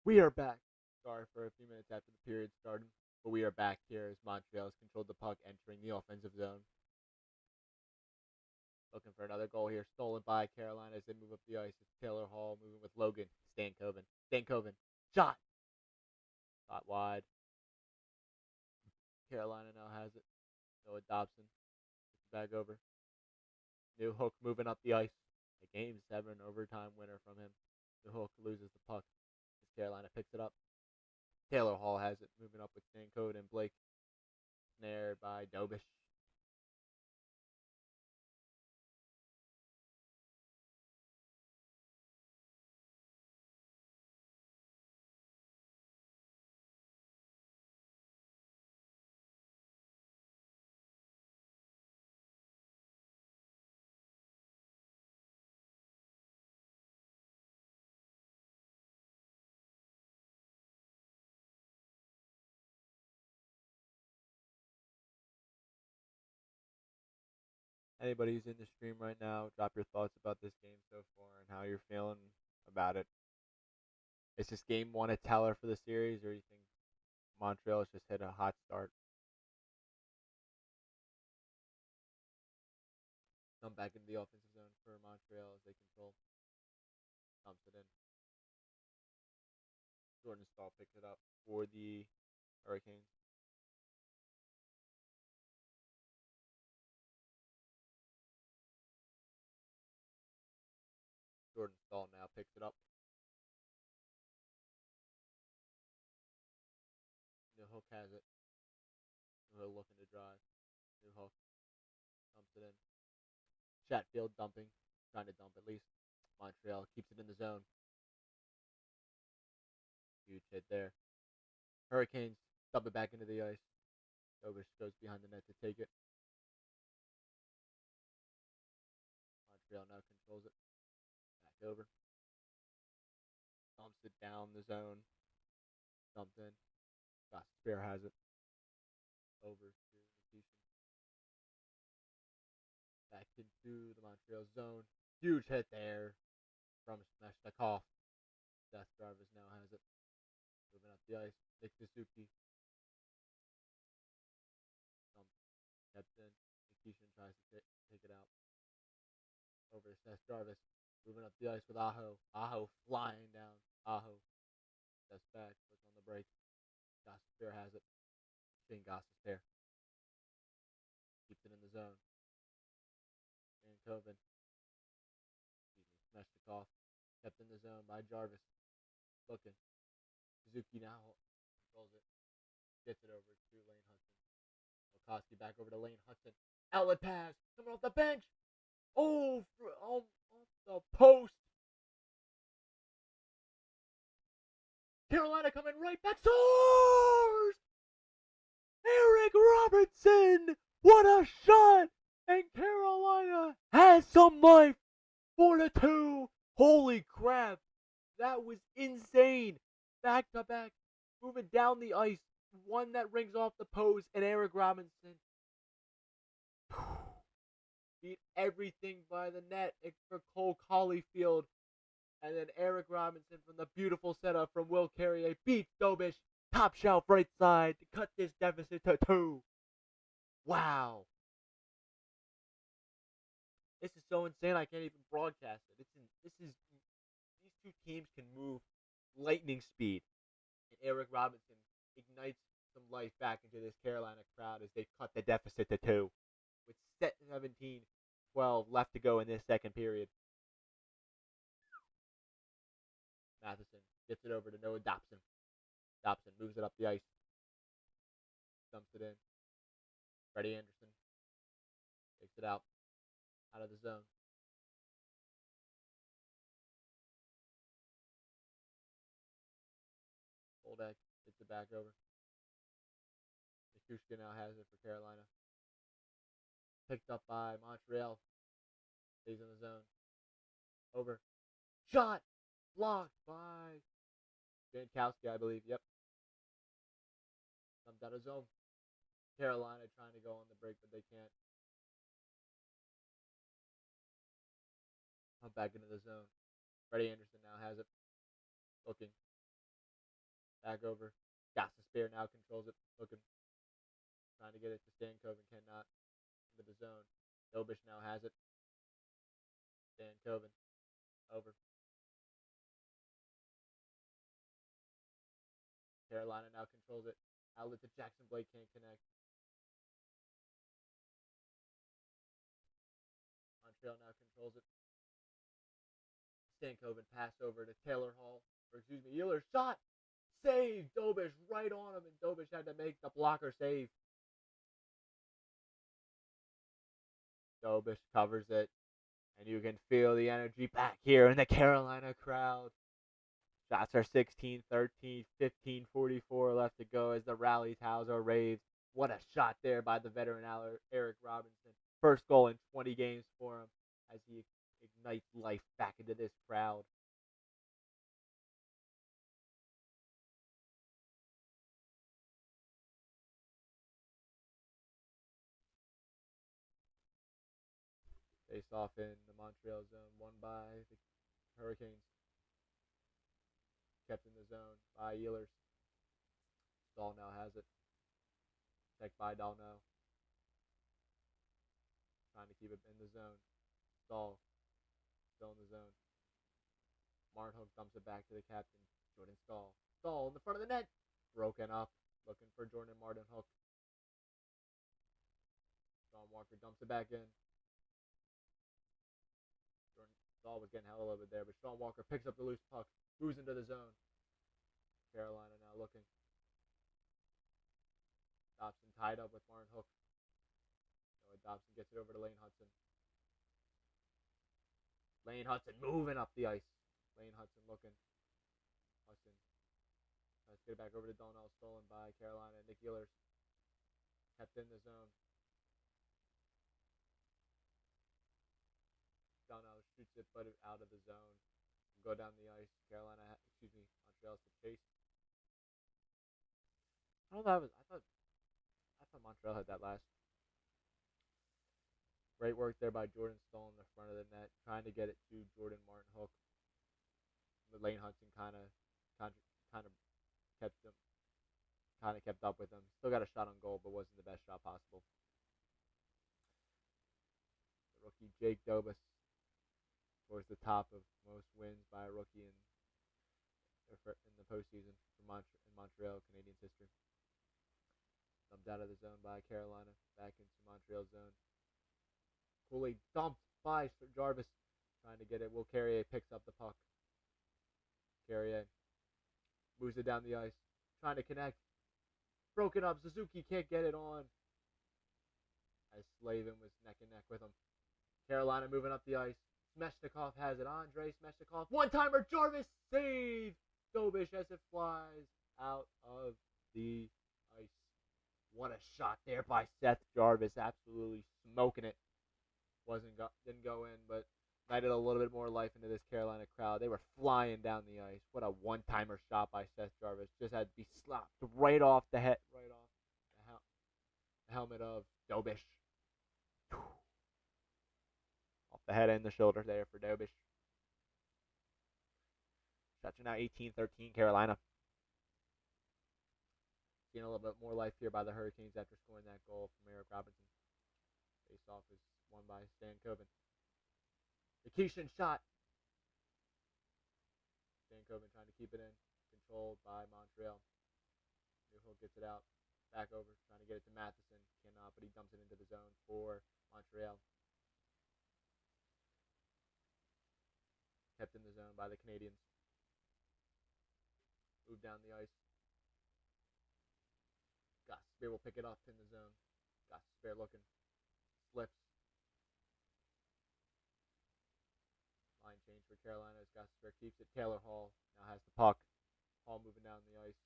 We are back. Sorry for a few minutes after the period started, but we are back here as Montreal has controlled the puck entering the offensive zone. Looking for another goal here, stolen by Carolina as they move up the ice. It's Taylor Hall moving with Logan. Stankoven. Stankoven. Shot. Shot wide. Carolina now has it. Noah Dobson. Gets it back over. New Hook moving up the ice. A game 7 overtime winner from him. New Hook loses the puck as Carolina picks it up. Taylor Hall has it, moving up with Stankoven and Blake. Snared by Dobish. Anybody who's in the stream right now, drop your thoughts about this game so far and how you're feeling about it. Is this game one a teller for the series, or do you think Montreal has just hit a hot start? Come back into the offensive zone for Montreal as they control. Dumps it in. Jordan Stahl picks it up for the Hurricanes. Jordan Stahl now picks it up. New Hook has it. New Hook looking to drive. New Hook dumps it in. Chatfield dumping. Trying to dump at least. Montreal keeps it in the zone. Huge hit there. Hurricanes dump it back into the ice. Dobish goes behind the net to take it. Montreal now controls it. Back over. Dumps it down the zone. Dumped in. Spear has it. Over to Nikishin. Back into the Montreal zone. Huge hit there from Smeshnikov. Seth Jarvis now has it. Moving up the ice. Nick Suzuki. Kept in. Nikishin tries to take it out. Over to Seth Jarvis. Moving up the ice with Aho. Aho flying down. Aho. Steps back. Puts on the break. Spear has it. Shane Gostisbehere. Keeps it in the zone. Stankoven. Smeshnikov. Kept in the zone by Jarvis. Looking. Suzuki now controls it. Gets it over to Lane Hudson. Okoski back over to Lane Hudson. Outlet pass. Coming off the bench. Oh, off the post. Carolina coming right back. Scores! Eric Robertson! What a shot! And Carolina has some life. 4-2. Holy crap. That was insane. Back to back. Moving down the ice. One that rings off the post. And Eric Robinson beat everything by the net except for Cole Caulfield. And then Eric Robinson from the beautiful setup from Will Carrier beats Dobish. Top shelf right side to cut this deficit to 2. Wow. This is so insane I can't even broadcast it. These two teams can move lightning speed. And Eric Robinson ignites some life back into this Carolina crowd as they cut the deficit to 2. With 17-12 left to go in this second period. Matheson gets it over to Noah Dobson. Dobson moves it up the ice. Dumps it in. Freddie Anderson takes it out of the zone. Boldak gets it back over. Nikushka now has it for Carolina. Picked up by Montreal. Stays in the zone. Over. Shot! Blocked by Jankowski, I believe. Yep. Comes out of zone. Carolina trying to go on the break, but they can't. Come back into the zone. Freddie Anderson now has it. Looking. Back over. Spear now controls it. Looking. Trying to get it to Stankoven. Cannot. Into the zone. Dobish now has it. Stankoven. Over. Carolina now controls it. Outlet to Jackson Blake. Can't connect. Montreal now controls it. Stankoven pass over to Taylor Hall. Or excuse me, Euler shot. Save. Dobish right on him, and Dobish had to make the blocker save. Dobish covers it, and you can feel the energy back here in the Carolina crowd. Shots are 16-13, 15:44 left to go as the rally towels are raised. What a shot there by the veteran Eric Robinson. First goal in 20 games for him as he ignites life back into this crowd. Face off in the Montreal zone, won by the Hurricanes. Kept in the zone by Ehlers. Stahl now has it. Checked by Dalno. Trying to keep it in the zone. Stahl still in the zone. Martin Hook dumps it back to the captain, Jordan Stahl. Stahl in the front of the net. Broken up. Looking for Jordan Martin Hook. Sean Walker dumps it back in. Jordan Stahl was getting held a little bit there, but Sean Walker picks up the loose puck. Moves into the zone. Carolina now looking. Dobson tied up with Martin Hook. Noah Dobson gets it over to Lane Hudson. Lane Hudson moving up the ice. Lane Hudson looking. Hudson tries to get it back over to Donnell. Stolen by Carolina. Nick Ehlers kept in the zone. Donnell shoots it, but out of the zone. Go down the ice. Montreal has to chase. I don't know. I thought Montreal had that last. Great work there by Jordan Stahl in the front of the net, trying to get it to Jordan Martin Hook. But Lane Hudson kind of kept up with him. Still got a shot on goal, but wasn't the best shot possible. The rookie Jake Dobis towards the top of most wins by a rookie in the postseason in Montreal Canadiens history. Dumped out of the zone by Carolina, back into Montreal zone. Cooley dumped by Jarvis, trying to get it. Will Carrier picks up the puck. Carrier moves it down the ice, trying to connect. Broken up. Suzuki can't get it on, as Slavin was neck and neck with him. Carolina moving up the ice. Smeshnikov has it. Andrei Smeshnikov. One-timer. Jarvis save. Dobish as it flies out of the ice. What a shot there by Seth Jarvis. Absolutely smoking it. Didn't go in, but ignited a little bit more life into this Carolina crowd. They were flying down the ice. What a one-timer shot by Seth Jarvis. Just had to be slapped right off the head, right off the helmet of Dobish. Off the head and the shoulder there for Dobish. Shots are now 18-13 Carolina. Seeing a little bit more life here by the Hurricanes after scoring that goal from Eric Robinson. Face-off is won by Stankoven. The Keeshan shot. Stankoven trying to keep it in. Controlled by Montreal. Newhook gets it out. Back over. Trying to get it to Matheson. Cannot, but he dumps it into the zone for Montreal. Kept in the zone by the Canadiens. Move down the ice. Spear will pick it up in the zone. Spear looking. Slips. Line change for Carolina as Spear keeps it. Taylor Hall now has the puck. Hall moving down the ice.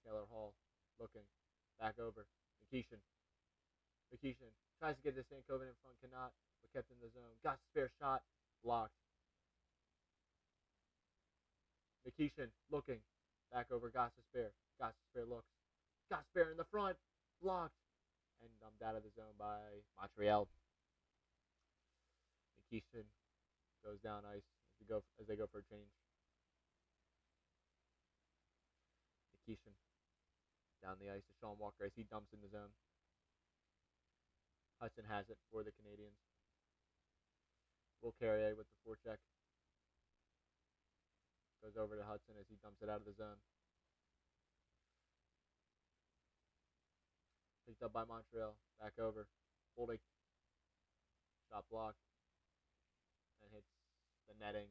Taylor Hall looking. Back over. Nikishin tries to get this Stankoven in front. Cannot. But kept in the zone. Spear shot. Blocked. Nikishin looking. Back over. Spear. Spear looks. Spear in the front. Blocked. And dumped out of the zone by Montreal. Nikishin goes down ice as they go for a change. Marquishin down the ice to Sean Walker as he dumps in the zone. Hudson has it for the Canadiens. Will Carrier with the forecheck. Goes over to Hudson as he dumps it out of the zone. Picked up by Montreal. Back over. Holding. Shot blocked. And hits the netting.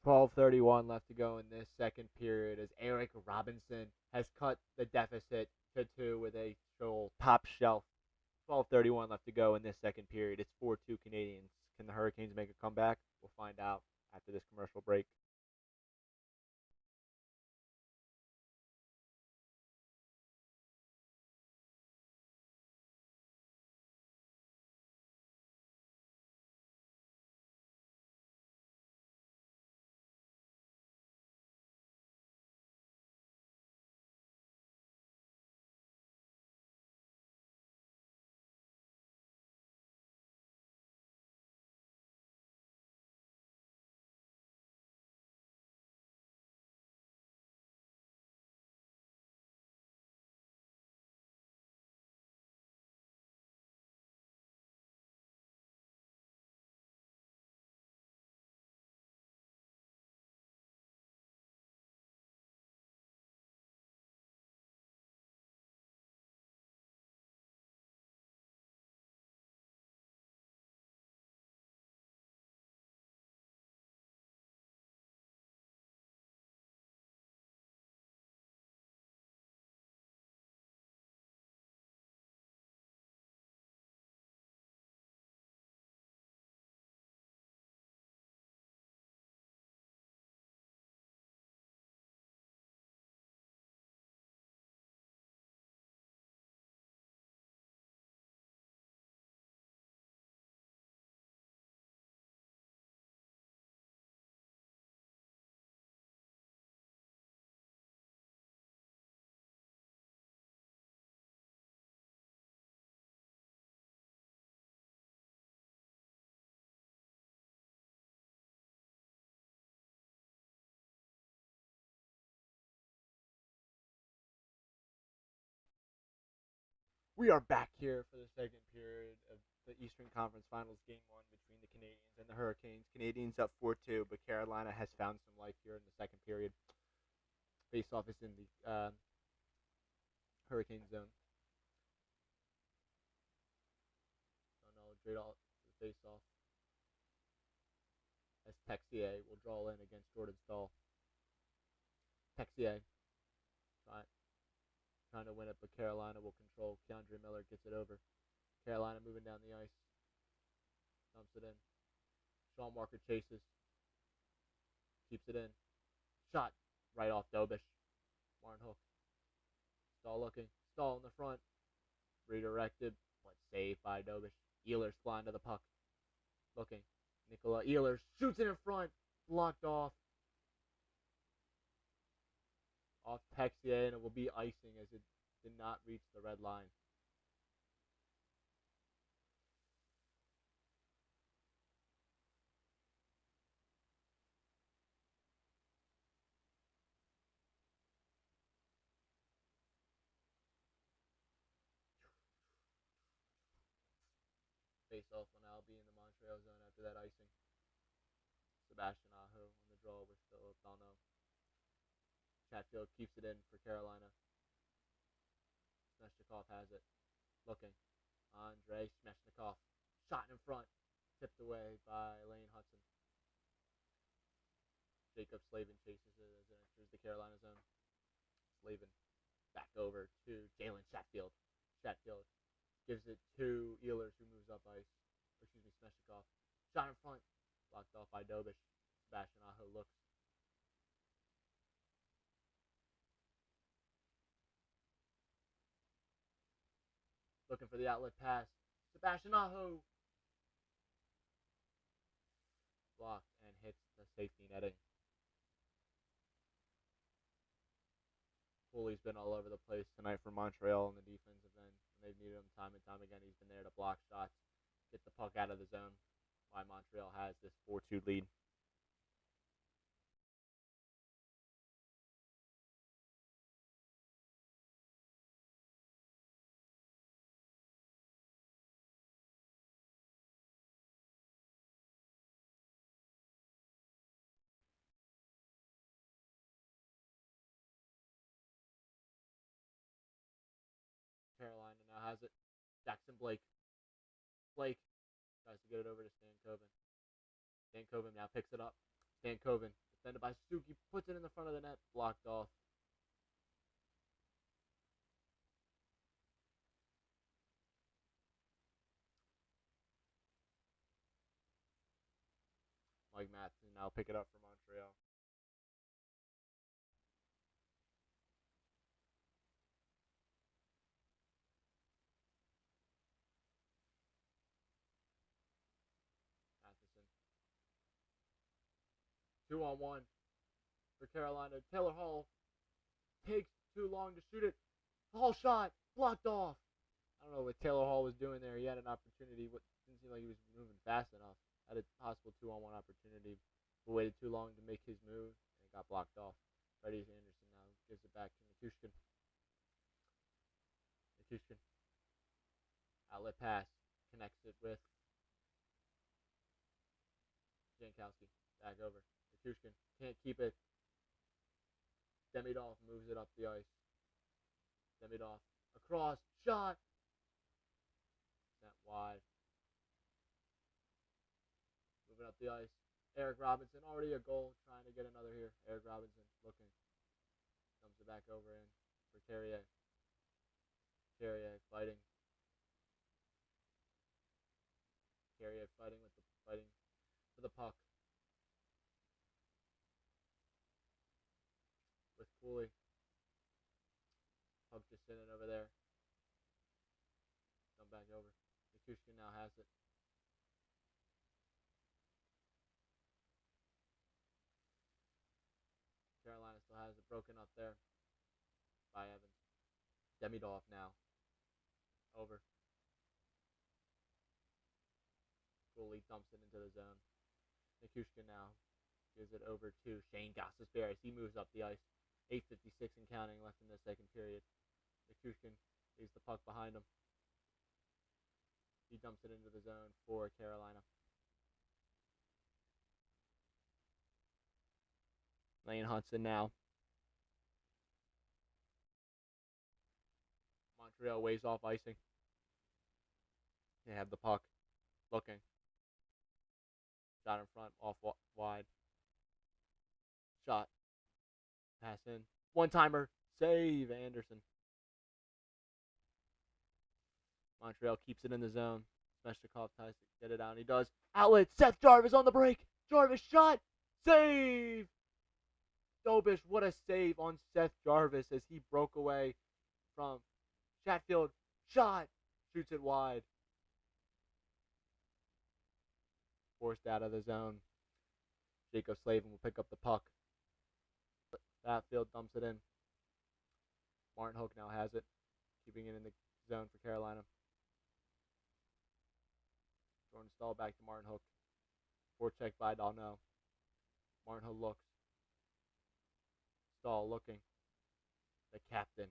12:31 left to go in this second period as Eric Robinson has cut the deficit to 2 with a top shelf. 12:31 left to go in this second period. It's 4-2 Canadiens. Can the Hurricanes make a comeback? We'll find out after this commercial break. We are back here for the second period of the Eastern Conference Finals Game 1 between the Canadiens and the Hurricanes. Canadiens up 4-2, but Carolina has found some life here in the second period. Face-off is in the Hurricane zone. Straight off the face-off. As Texier will draw in against Jordan Staal. Texier trying to win it, but Carolina will control. Keandre Miller gets it over. Carolina moving down the ice. Dumps it in. Sean Walker chases. Keeps it in. Shot right off Dobish. Warren Hook. Staal looking. Staal in the front. Redirected, but saved by Dobish. Ehlers flying to the puck. Looking. Nicola Ehlers shoots it in front. Blocked off. Off Texier, and it will be icing as it did not reach the red line. Face-off will now be in the Montreal zone after that icing. Sebastian Aho on the draw with Philip Dalno. Chatfield keeps it in for Carolina. Smeshnikov has it. Looking. Andrei Smeshnikov. Shot in front. Tipped away by Lane Hudson. Jacob Slavin chases it as it enters the Carolina zone. Slavin back over to Jalen Chatfield. Chatfield gives it to Ehlers, who moves up ice. Smeshnikov. Shot in front. Blocked off by Dobish. Sebastian Aho looks. Looking for the outlet pass. Sebastian Aho. Blocked and hits the safety netting. Foley's been all over the place tonight for Montreal in the defensive end. When they've needed him time and time again, he's been there to block shots, get the puck out of the zone. Why Montreal has this 4-2 lead. has it. Jackson Blake. Blake tries to get it over to Stankoven. Stankoven now picks it up. Stankoven, defended by Suzuki, puts it in the front of the net, blocked off. Mike Matson now pick it up for Montreal. Matheson. 2-on-1 for Carolina. Taylor Hall takes too long to shoot it. Hall shot, blocked off. I don't know what Taylor Hall was doing there. He had an opportunity. Didn't seem like he was moving fast enough. Had a possible 2-on-1 opportunity, but waited too long to make his move, and it got blocked off. Freddie Anderson now gives it back to Nichushkin. Nichushkin. Outlet pass. Connects it with Jankowski. Back over. Nichushkin can't keep it. Demidov moves it up the ice. Demidov across. Shot. Sent wide. Moving up the ice. Eric Robinson, already a goal, trying to get another here. Eric Robinson looking. Dumps it back over in for Carrier. Carrier fighting. Carrier fighting for the puck. With Cooley. Puck just sitting over there. Come back over. Nichushkin now has it. Carolina still has it broken up there by Evans. Demidov now. Over. Cooley dumps it into the zone. Nichushkin now gives it over to Shane Gostisbehere as he moves up the ice. 8:56 and counting left in the second period. Nichushkin leaves the puck behind him. He dumps it into the zone for Carolina. Lane Hudson now. Montreal waves off icing. They have the puck. Looking. Shot in front, off wide. Shot. Pass in. One-timer. Save Anderson. Montreal keeps it in the zone. Svechnikov tries to get it out, and he does. Outlet. Seth Jarvis on the break. Jarvis shot. Save. Dobish, what a save on Seth Jarvis as he broke away from Chatfield. Shot. Shoots it wide. Forced out of the zone. Jacob Slavin will pick up the puck. Chatfield dumps it in. Martin Hook now has it. Keeping it in the zone for Carolina. Jordan Stahl back to Martin Hook. Forecheck by Dalneau. Martin Hook looks. Stahl looking. The captain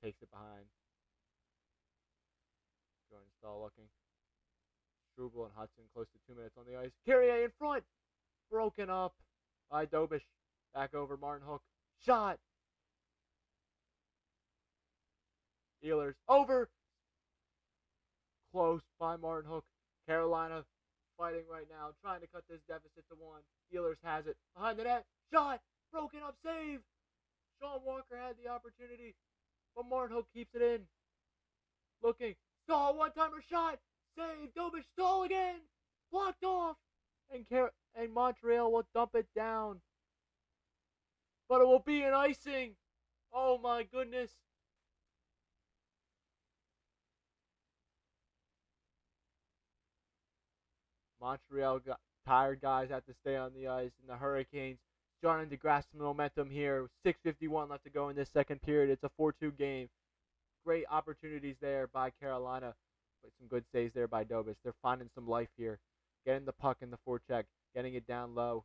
takes it behind. Jordan Stahl looking. Struble and Hudson close to 2 minutes on the ice. Carrier in front. Broken up by Dobish. Back over Martin Hook. Shot. Ehlers over. Close by Martin Hook. Carolina fighting right now. Trying to cut this deficit to 1. Ehlers has it. Behind the net. Shot. Broken up save. Sean Walker had the opportunity. But Martin Hook keeps it in. Looking. Stahl. One-timer shot. Save. Dobish. Stahl again. Blocked off. And Montreal will dump it down. But it will be an icing. Oh my goodness. Montreal tired guys have to stay on the ice, and the Hurricanes starting to grasp some momentum here. 6:51 left to go in this second period. It's a 4-2 game. Great opportunities there by Carolina, but some good saves there by Dobish. They're finding some life here, getting the puck in the forecheck, getting it down low,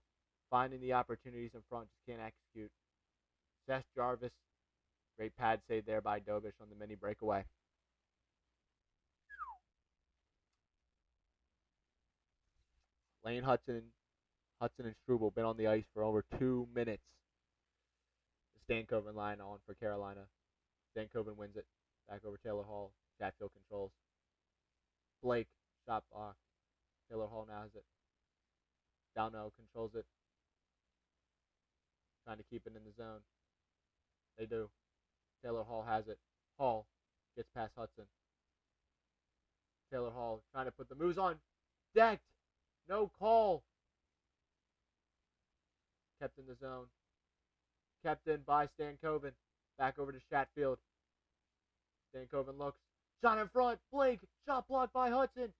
finding the opportunities in front, just can't execute. Seth Jarvis, great pad save there by Dobish on the mini breakaway. Lane Hudson and Struble been on the ice for over 2 minutes. The Stankoven line on for Carolina. Stankoven wins it. Back over Taylor Hall. Chatfield controls. Blake, shot block. Taylor Hall now has it. Downhill controls it. Trying to keep it in the zone. They do. Taylor Hall has it. Hall gets past Hudson. Taylor Hall trying to put the moves on. Decked. No call. Kept in the zone. Kept in by Stankoven. Back over to Chatfield. Stankoven looks. Shot in front. Blake. Shot blocked by Hudson.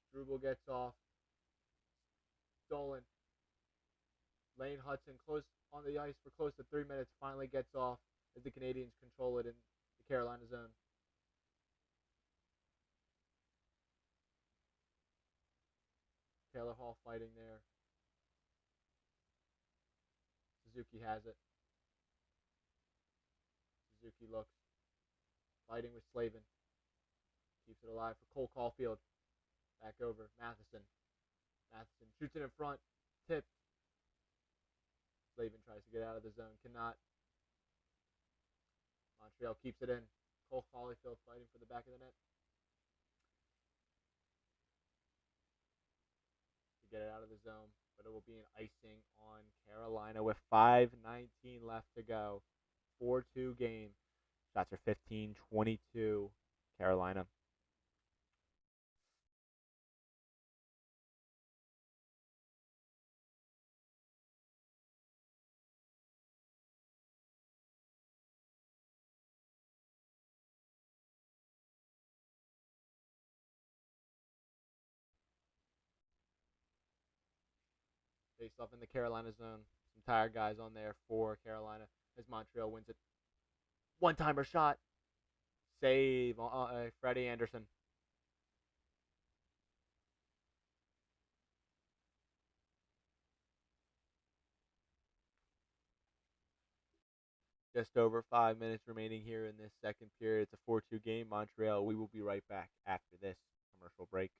Struble gets off. Stolen. Lane Hudson close on the ice for close to 3 minutes. Finally gets off as the Canadiens control it in the Carolina zone. Taylor Hall fighting there. Suzuki has it. Suzuki looks. Fighting with Slavin. Keeps it alive for Cole Caulfield. Back over. Matheson. Matheson shoots it in front. Tipped. Slavin tries to get out of the zone. Cannot. Montreal keeps it in. Cole Caulfield fighting for the back of the net. To get it out of the zone. But it will be an icing on Carolina with 5:19 left to go. 4-2 game. Shots are 15-22. Carolina. Face off in the Carolina zone. Some tired guys on there for Carolina as Montreal wins it. One-timer shot. Save. Freddie Anderson. Just over 5 minutes remaining here in this second period. It's a 4-2 game. Montreal. We will be right back after this commercial break.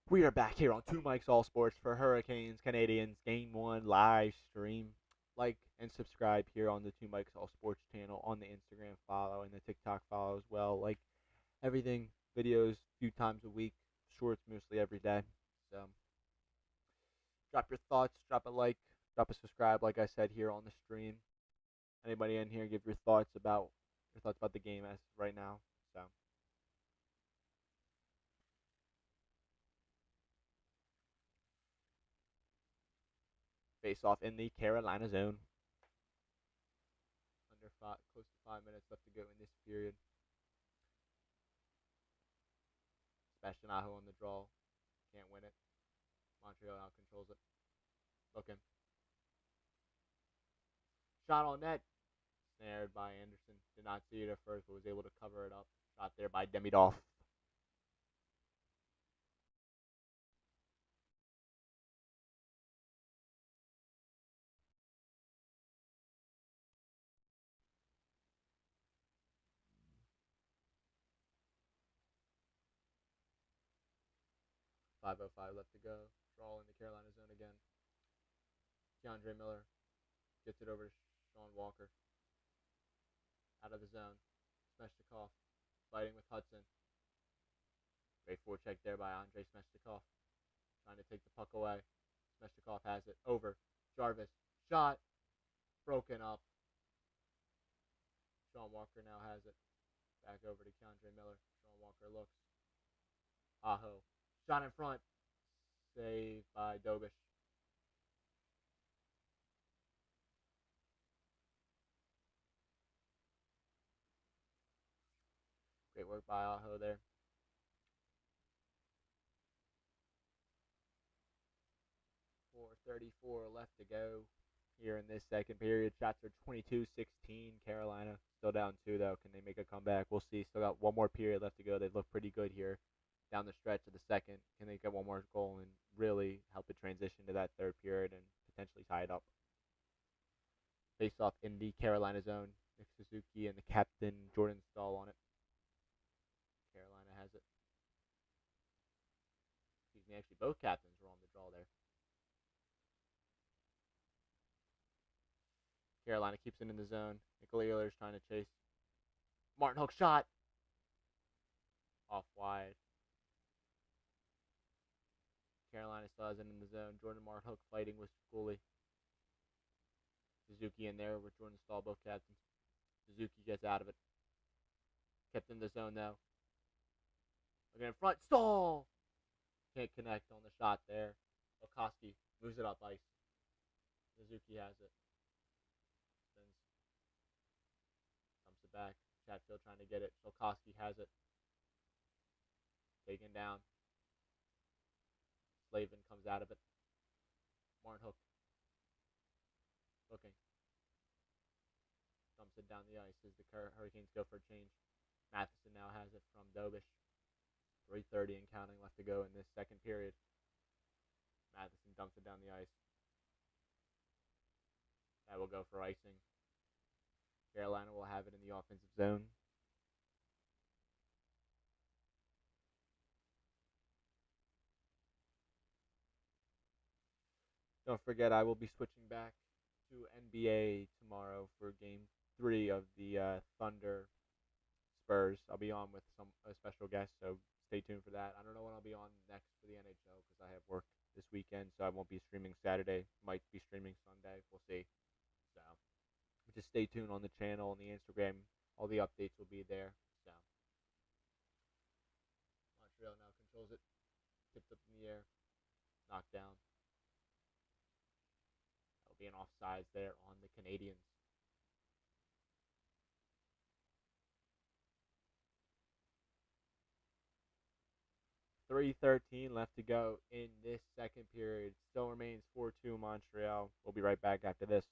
We are back here on Two Mics All Sports for Hurricanes Canadiens Game 1 live stream. Like and subscribe here on the Two Mics All Sports channel, on the Instagram follow and the TikTok follow as well. Like everything, videos a few times a week, shorts mostly every day. So drop your thoughts, drop a like, drop a subscribe, like I said here on the stream. Anybody in here, give your thoughts about the game as right now. So face off in the Carolina zone. Close to 5 minutes left to go in this period. Sebastian Aho on the draw. Can't win it. Montreal now controls it. Looking. Shot on net. Snared by Anderson. Did not see it at first, but was able to cover it up. Shot there by Demidov. .505 left to go. Draw in the Carolina zone again. Keandre Miller gets it over to Sean Walker. Out of the zone. Smeshnikov fighting with Hudson. Great forecheck there by Andrei Smeshnikov. Trying to take the puck away. Smeshnikov has it. Over. Jarvis. Shot. Broken up. Sean Walker now has it. Back over to Keandre Miller. Sean Walker looks. Aho. Shot in front. Saved by Dobish. Great work by Aho there. 4:34 left to go here in this second period. Shots are 22-16. Carolina still down 2, though. Can they make a comeback? We'll see. Still got one more period left to go. They look pretty good here down the stretch of the second. Can they get one more goal and really help it transition to that third period and potentially tie it up? Face off in the Carolina zone. Nick Suzuki and the captain, Jordan Stahl, on it. Carolina has it. Excuse me, actually, both captains were on the draw there. Carolina keeps it in the zone. Nikolai Ehlers trying to chase. Martin Hook shot. Off wide. Carolina still has it in the zone. Jordan Martin Hook fighting with Schooley. Suzuki in there with Jordan Stahl, both captains. Suzuki gets out of it. Kept in the zone, though. Looking in front. Stahl! Can't connect on the shot there. Okoski moves it up ice. Suzuki has it. Spins. Dumps it back. Chatfield trying to get it. Okoski has it. Taken down. Slavin comes out of it. Martin Hook. Looking. Dumps it down the ice as the Hurricanes go for a change. Matheson now has it from Dobish. 3:30 and counting left to go in this second period. Matheson dumps it down the ice. That will go for icing. Carolina will have it in the offensive zone. Don't forget, I will be switching back to NBA tomorrow for Game 3 of the Thunder Spurs. I'll be on with a special guest, so stay tuned for that. I don't know when I'll be on next for the NHL because I have work this weekend, so I won't be streaming Saturday. Might be streaming Sunday. We'll see. So just stay tuned on the channel and the Instagram. All the updates will be there. So Montreal now controls it. Tipped up in the air. Knocked down. That'll be an offsides there on the Canadiens. 3:13 left to go in this second period. Still remains 4-2 Montreal. We'll be right back after this.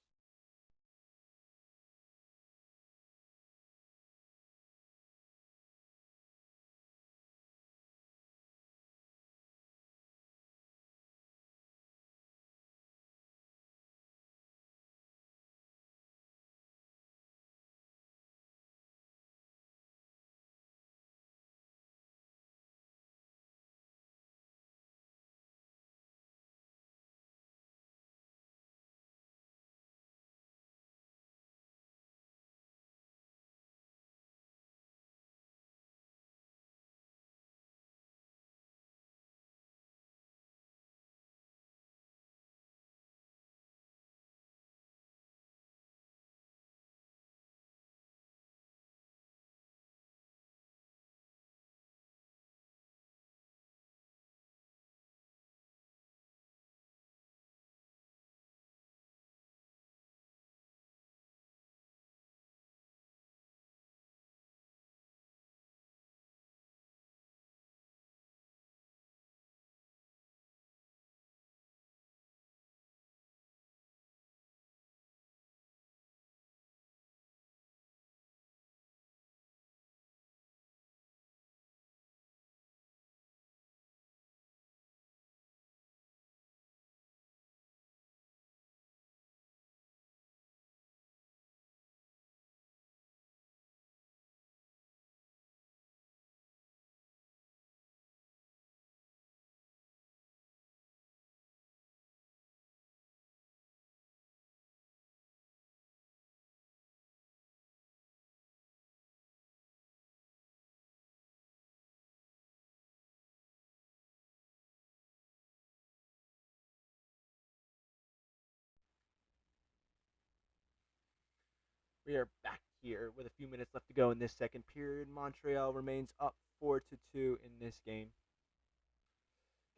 We are back here with a few minutes left to go in this second period. Montreal remains up 4-2 in this game.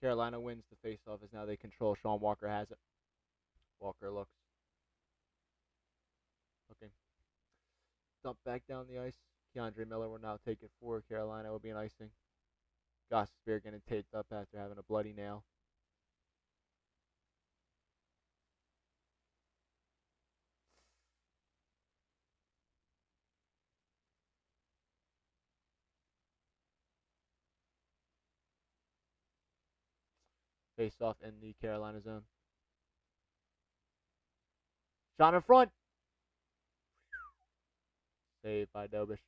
Carolina wins the faceoff as now they control. Sean Walker has it. Walker looking. Dump back down the ice. Keandre Miller will now take it for Carolina. It will be an icing. Goss Spear getting taped up after having a bloody nail. Face off in the Carolina zone. Shot in front. Saved by Dobish.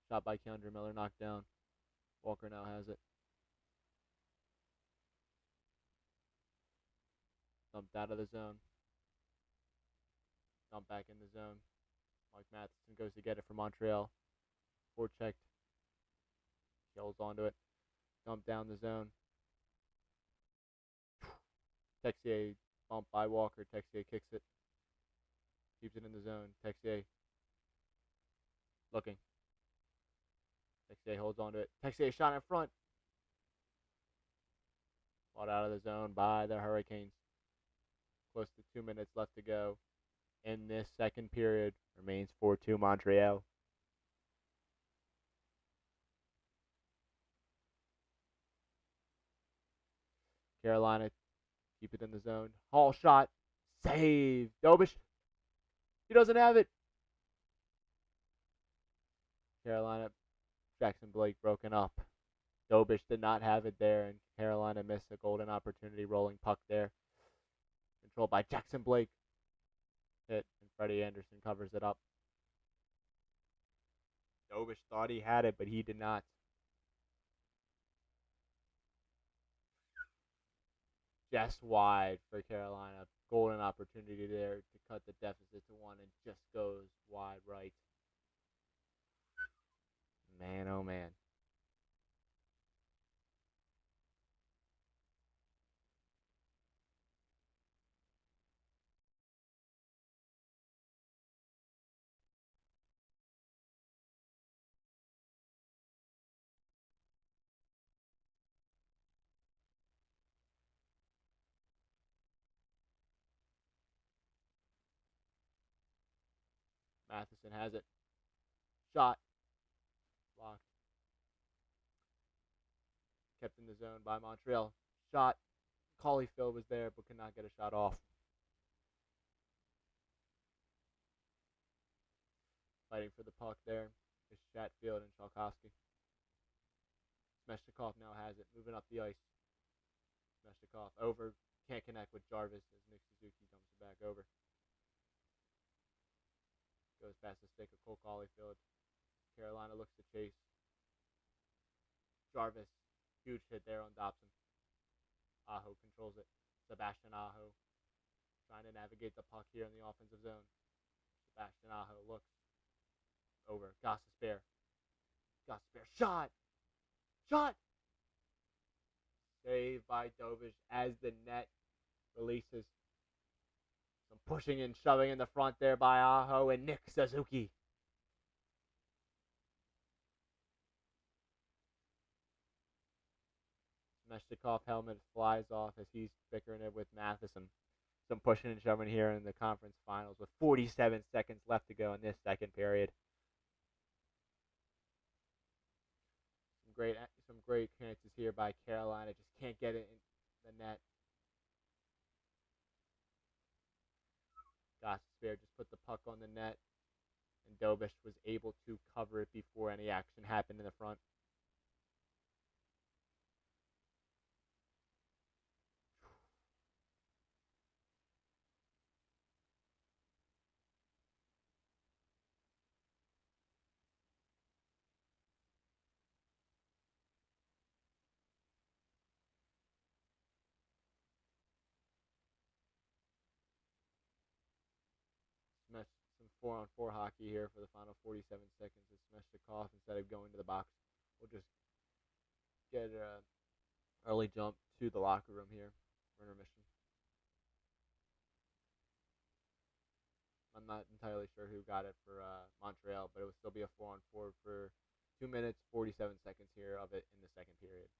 Shot by Keandre Miller. Knocked down. Walker now has it. Dumped out of the zone. Dump back in the zone. Mike Matheson goes to get it for Montreal. Forechecked. Kills onto it. Dump down the zone. Texier bump by Walker. Texier kicks it. Keeps it in the zone. Texier looking. Texier holds onto it. Texier shot in front. Fought out of the zone by the Hurricanes. Close to 2 minutes left to go in this second period. Remains 4-2 Montreal. Carolina keep it in the zone. Hall shot. Save. Dobish. He doesn't have it. Carolina. Jackson Blake broken up. Dobish did not have it there, and Carolina missed a golden opportunity. Rolling puck there. Controlled by Jackson Blake. Hit, and Freddie Anderson covers it up. Dobish thought he had it, but he did not. Just wide for Carolina. Golden opportunity there to cut the deficit to 1 and just goes wide right. Man, oh man. Matheson has it. Shot. Blocked. Kept in the zone by Montreal. Shot. Caulfield was there but could not get a shot off. Fighting for the puck there is Chatfield and Shalkowski. Smeshnikov now has it. Moving up the ice. Smeshnikov over. Can't connect with Jarvis as Nick Suzuki dumps it back over. Goes past the stick of Cole Caulfield. Carolina looks to chase. Jarvis. Huge hit there on Dobson. Aho controls it. Sebastian Aho trying to navigate the puck here in the offensive zone. Sebastian Aho looks over. Gossespierre. Shot. Saved by Dobish as the net releases. Some pushing and shoving in the front there by Aho and Nick Suzuki. Smeshnikov helmet flies off as he's bickering it with Matheson. Some pushing and shoving here in the conference finals with 47 seconds left to go in this second period. Some great chances here by Carolina. Just can't get it in the net. Gossespierre just put the puck on the net, and Dobish was able to cover it before any action happened in the front. Some 4-on-4 hockey here for the final 47 seconds as Smeshnikov, instead of going to the box, will just get an early jump to the locker room here for intermission. On I'm not entirely sure who got it for Montreal, but it would still be a 4-on-4 for 2 minutes 47 seconds here of it in the second period.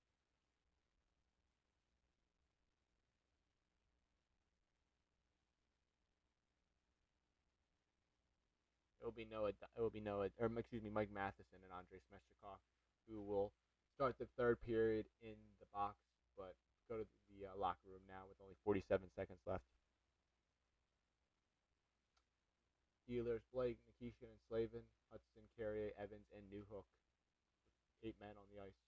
It will be Noah. It will be Noah, or excuse me, Mike Matheson and Andrei Smeshchikov, who will start the third period in the box, but go to the locker room now with only 47 seconds left. Dealers Blake, Nikishin, and Slavin, Hudson, Carrier, Evans, and Newhook. 8 men on the ice.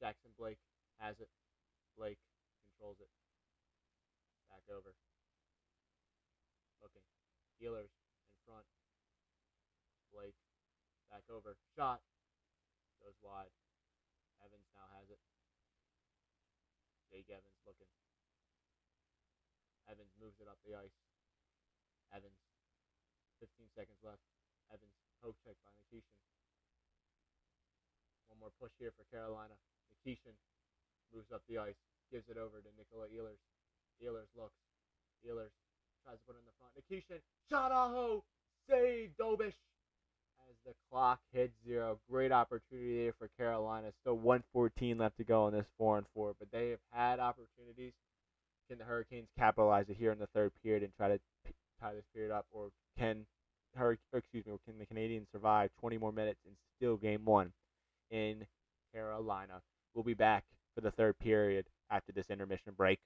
Jackson Blake has it. Blake controls it. Back over. Looking. Dealers in front. Blake back over. Shot. Goes wide. Evans now has it. Jake Evans looking. Evans moves it up the ice. Evans. 15 seconds left. Evans. Poke check by Nikishin. One more push here for Carolina. Nikishin moves up the ice. Gives it over to Nikola Ehlers. Ehlers looks. Ehlers tries to put it in the front. Nikishin. Shot Aho. Save Dobish. As the clock hits 0. Great opportunity there for Carolina. Still 1:14 left to go in this 4-on-4, but they have had opportunities. Can the Hurricanes capitalize it here in the third period and try to tie this period up, or can the Canadiens survive 20 more minutes and steal game one in Carolina? We'll be back for the third period after this intermission break.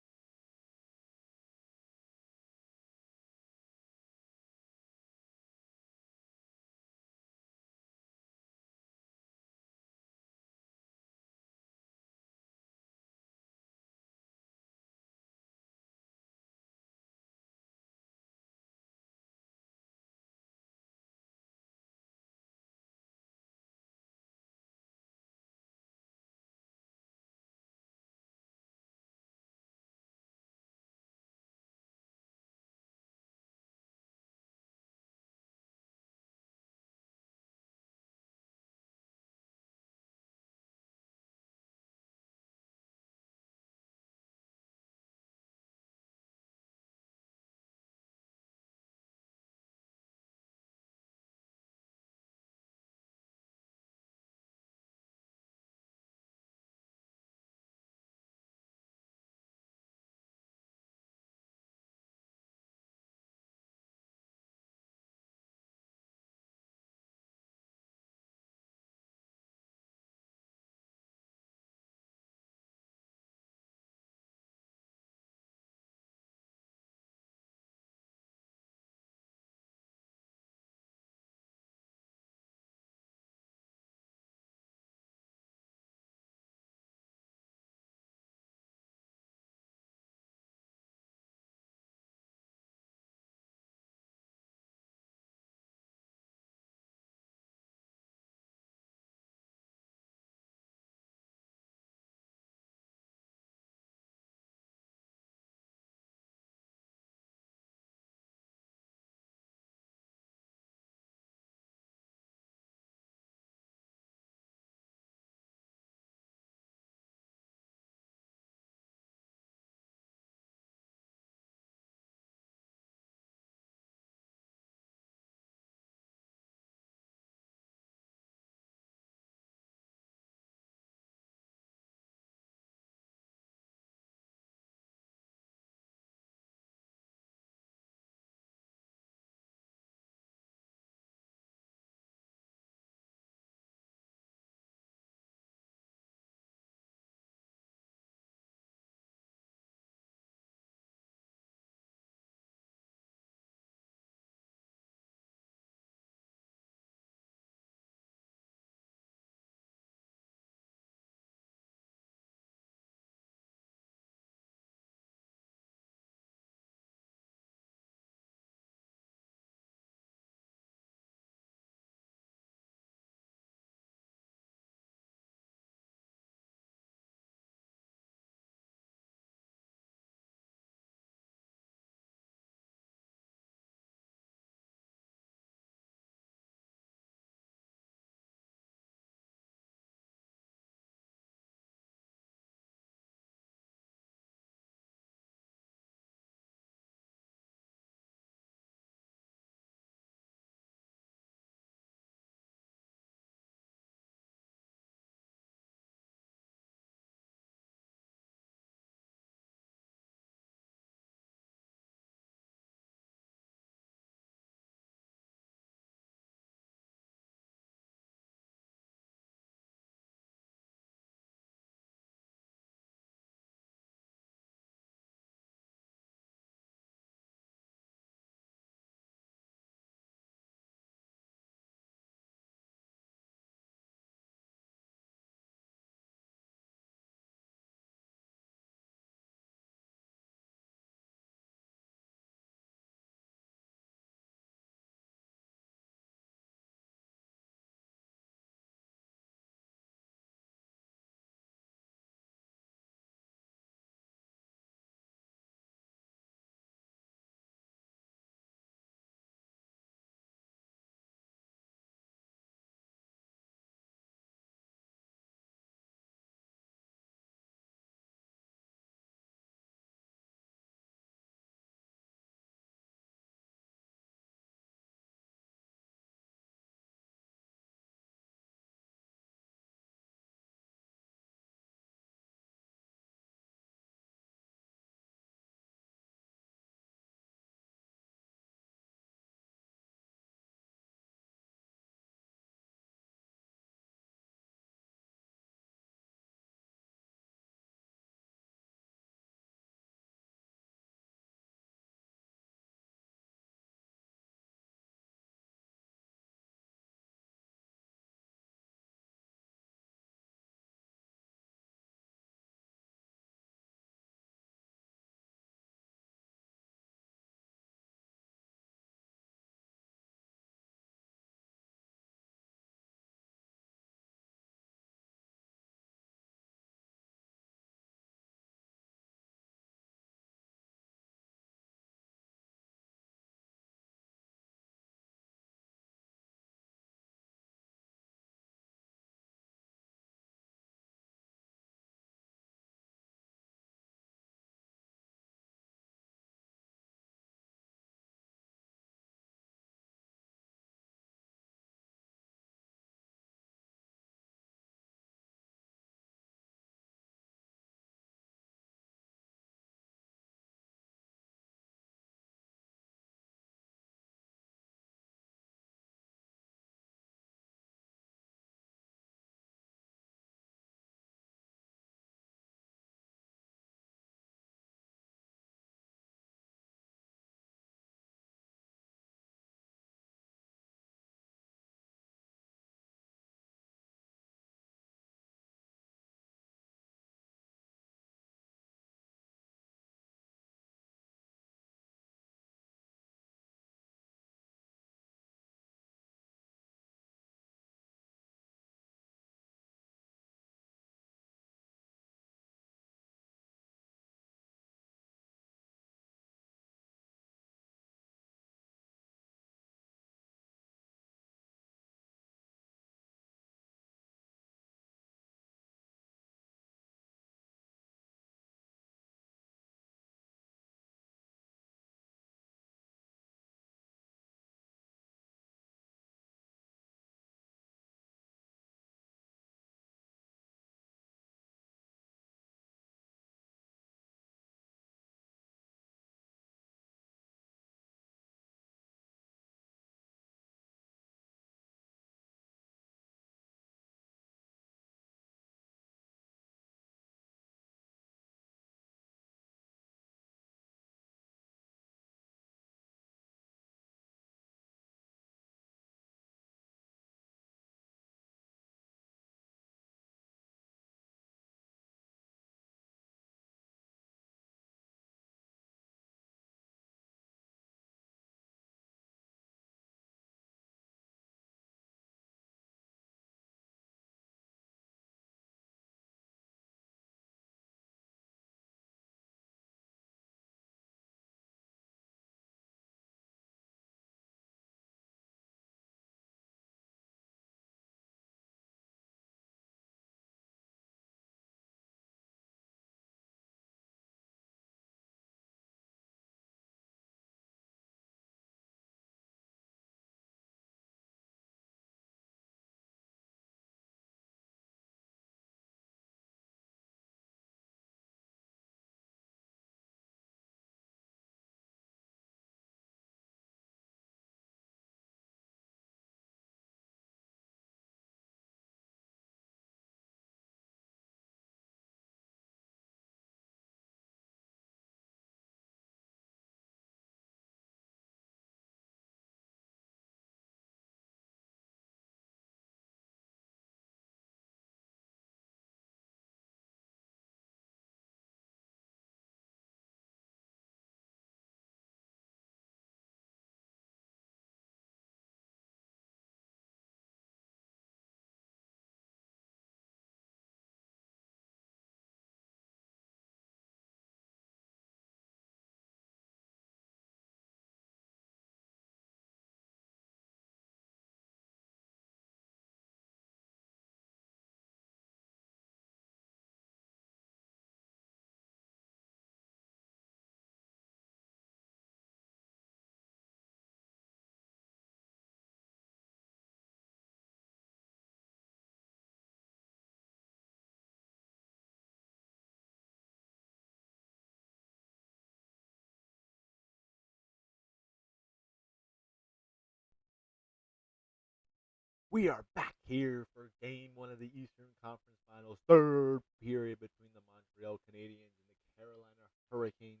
We are back here for game one of the Eastern Conference Finals, third period between the Montreal Canadiens and the Carolina Hurricanes.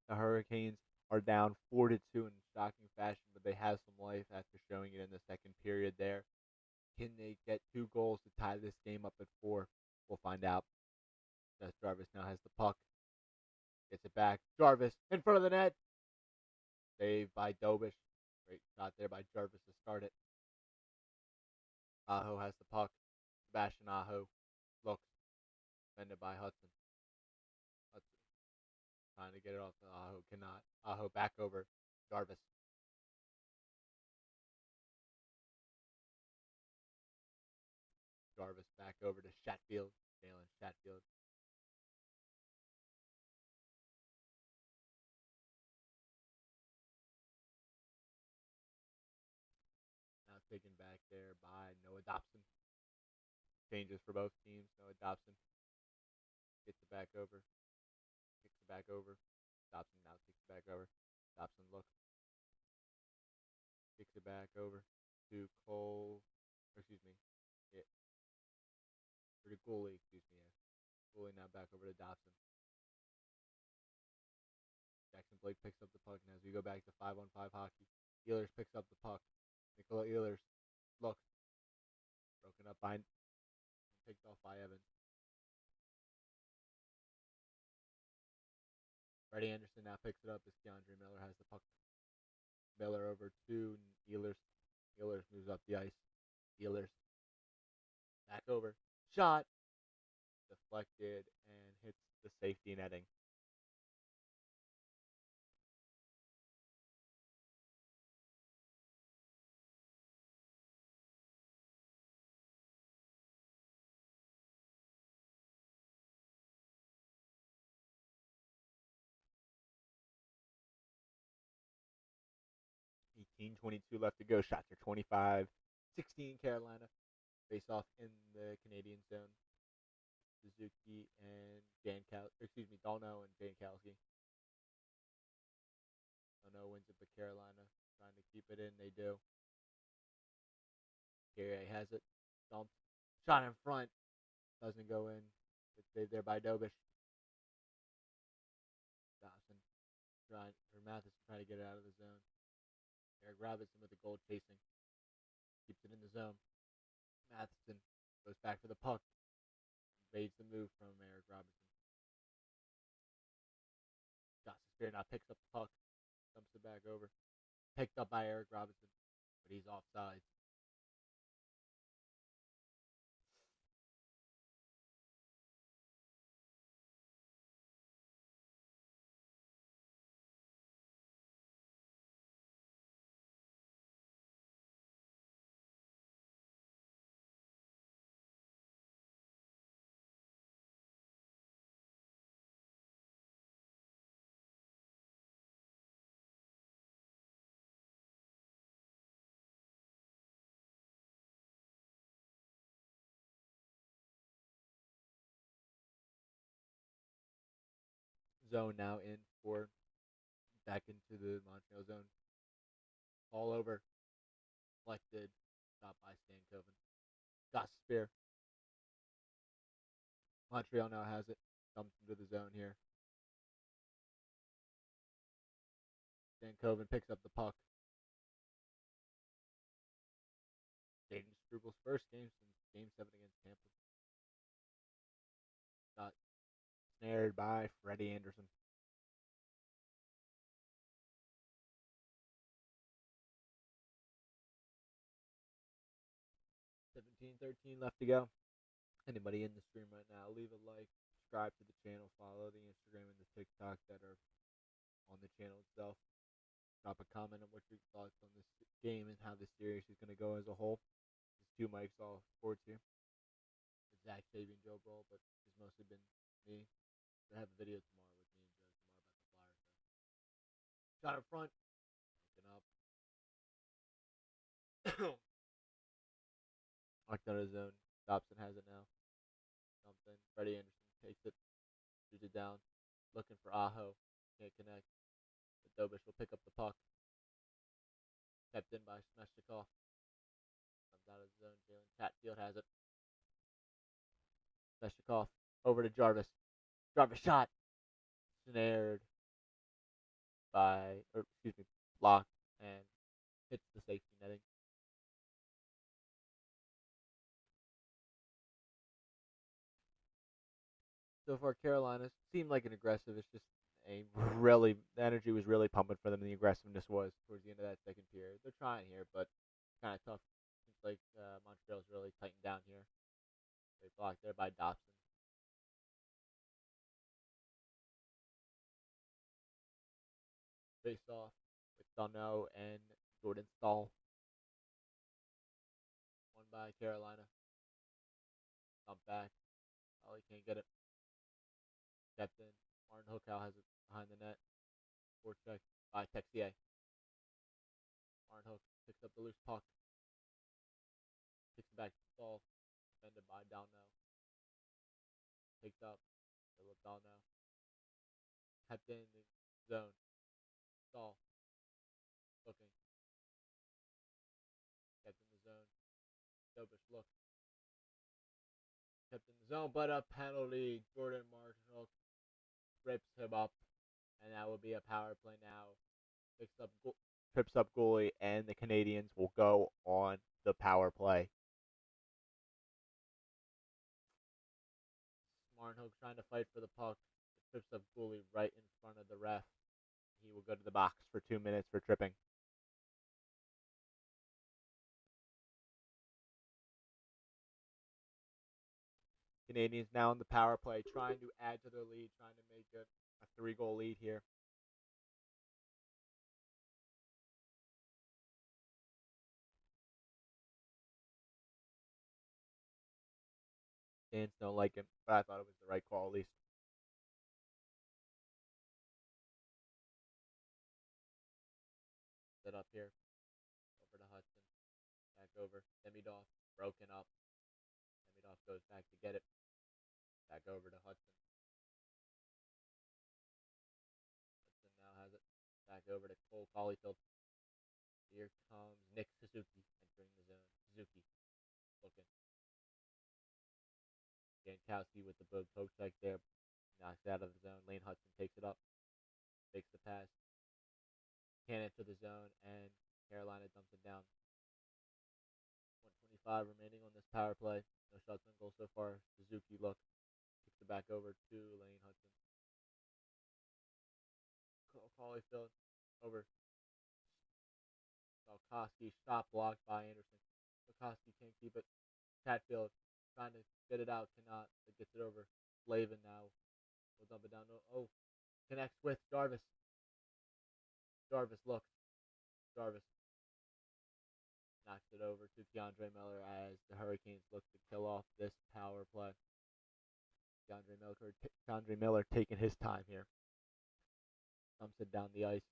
The Hurricanes are down 4-2 in shocking fashion, but they have some life after showing it in the second period there. Can they get 2 goals to tie this game up at 4? We'll find out. Seth Jarvis now has the puck. Gets it back. Jarvis in front of the net. Saved by Dobish. Great shot there by Jarvis to start it. Aho has the puck. Sebastian Aho looks. Defended by Hudson. Hudson trying to get it off to Aho. Cannot. Aho back over. Jarvis. Jarvis back over to Chatfield. Jalen Chatfield. Now taken back there by Noah Dobson. Changes for both teams. Noah Dobson gets it back over. Kicks it back over. Dobson now kicks it back over. Dobson looks. Kicks it back over to Cole. Excuse me. Yeah. Or to Goalie, excuse me. Yeah. Goalie now back over to Dobson. Jackson Blake picks up the puck. And as we go back to 5-on-5 hockey, Ehlers picks up the puck. Nicola Ehlers looks. Broken up by. Picked off by Evans. Freddie Anderson now picks it up as Keandre Miller has the puck. Miller over to Ehlers. Ehlers moves up the ice. Ehlers back over. Shot. Deflected and hits the safety netting. $18:22 left to go. Shots are 25-16 Carolina. Face off in the Canadian zone. Suzuki and Dalno and Jankowski. Dalno wins it, but Carolina trying to keep it in. They do. Carrier has it. Dumped. Shot in front. Doesn't go in. It's saved there by Dobish. Dobson Matheson trying to get it out of the zone. Eric Robinson with the goal chasing. Keeps it in the zone. Matheson goes back for the puck. Evades the move from Eric Robinson. Johnson Spear now picks up the puck. Dumps it back over. Picked up by Eric Robinson. But he's offside. Zone now in for back into the Montreal zone. All over. Deflected. Stopped by Stankoven. Got Spear. Montreal now has it. Dumps into the zone here. Stankoven picks up the puck. Jaden Strubal's first game since Game 7 against Tampa. Got snared by Freddie Anderson. 17-13 left to go. Anybody in the stream right now, leave a like, subscribe to the channel, follow the Instagram and the TikTok that are on the channel itself. Drop a comment on what your thoughts on this game and how this series is going to go as a whole. There's 2 mics all sports here. It's Zach, Davey, and Joe Brawl, but it's mostly been me. I have a video tomorrow with me and Joe tomorrow about the Flyers. Shot in front. Looking up. Locked out of zone. Dobson has it now. Something. Freddie Anderson takes it. Shoots it down. Looking for Aho. Can't connect. But Dobish will pick up the puck. Kept in by Smeshnikov. out of the zone. Jalen Chatfield has it. Sveshnikov over to Jarvis. Jarvis shot. Snared by, or excuse me, blocked and hits the safety netting. So far, Carolina seemed like an aggressive. It's just the energy was really pumping for them, and the aggressiveness was towards the end of that second period. They're trying here, but kind of tough. Seems like Montreal's really tightened down here. They blocked there by Dobson. Face off with Donnell and Jordan Stahl. Won by Carolina. Dump back. Ollie can't get it. Stepped in. Martin Hookow has it behind the net. Forecheck by Texier. Martin Hook picks up the loose puck. Kicks it back to Stahl. Defended by Donnell. Picked up. Philip Donnell. Kept in the zone. Stahl. Looking. Kept in the zone. Dobish looks. Kept in the zone, but a penalty. Jordan Marshall trips him up, and that will be a power play now. Trips up goalie, and the Canadiens will go on the power play. Martin trying to fight for the puck. Trips up goalie right in front of the ref. He will go to the box for 2 minutes for tripping. Canadiens now in the power play, trying to add to their lead, trying to make it a 3-goal lead here. Fans don't like him, but I thought it was the right call at least. Set up here. Over to Hudson. Back over. Demidov broken up. Demidov goes back to get it. Back over to Hudson. Hudson now has it. Back over to Cole Caulfield. Here comes Nick Suzuki entering the zone. Suzuki looking. Jankowski with the big poke check there. Knocks it out of the zone. Lane Hudson takes it up. Makes the pass. Can't enter the zone, and Carolina dumps it down. 1:25 remaining on this power play. No shots on goal so far. Suzuki looks. Kicks it back over to Lane Hudson. Caulfield over. Salkowski shot blocked by Anderson. Salkowski can't keep it. Chatfield trying to get it out, cannot. It gets it over. Slavin now will dump it down. Oh, connects with Jarvis. Jarvis looks. Jarvis knocks it over to Keandre Miller as the Hurricanes look to kill off this power play. Keandre Miller taking his time here. Dumps it down the ice.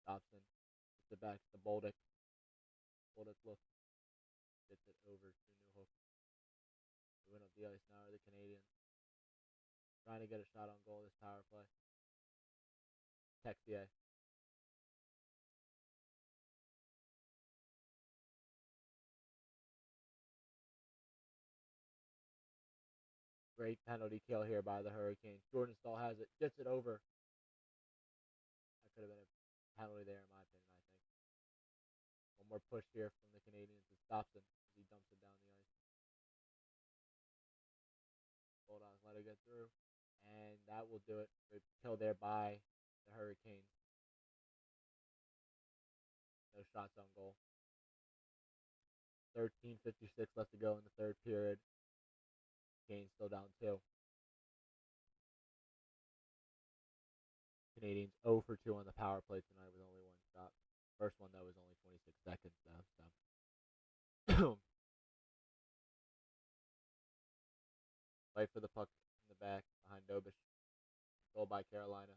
Dobson gets it back to Bolduc. Bolduc looks. Gets it over to Newhook. Moving up the ice now are the Canadiens. Trying to get a shot on goal this power play. Texier. Great penalty kill here by the Hurricanes. Jordan Stahl has it. Gets it over. That could have been a penalty there in my opinion, I think. One more push here from the Canadiens. It stops him as he dumps it down the ice. Bulldogs let it get through. And that will do it. Great kill there by the Hurricanes. No shots on goal. 13:56 left to go in the third period. Canes still down 2. Canadiens 0 for 2 on the power play tonight with only 1 shot. First one, though, was only 26 seconds, though. So. Fight for the puck in the back behind Dobish. Goal by Carolina.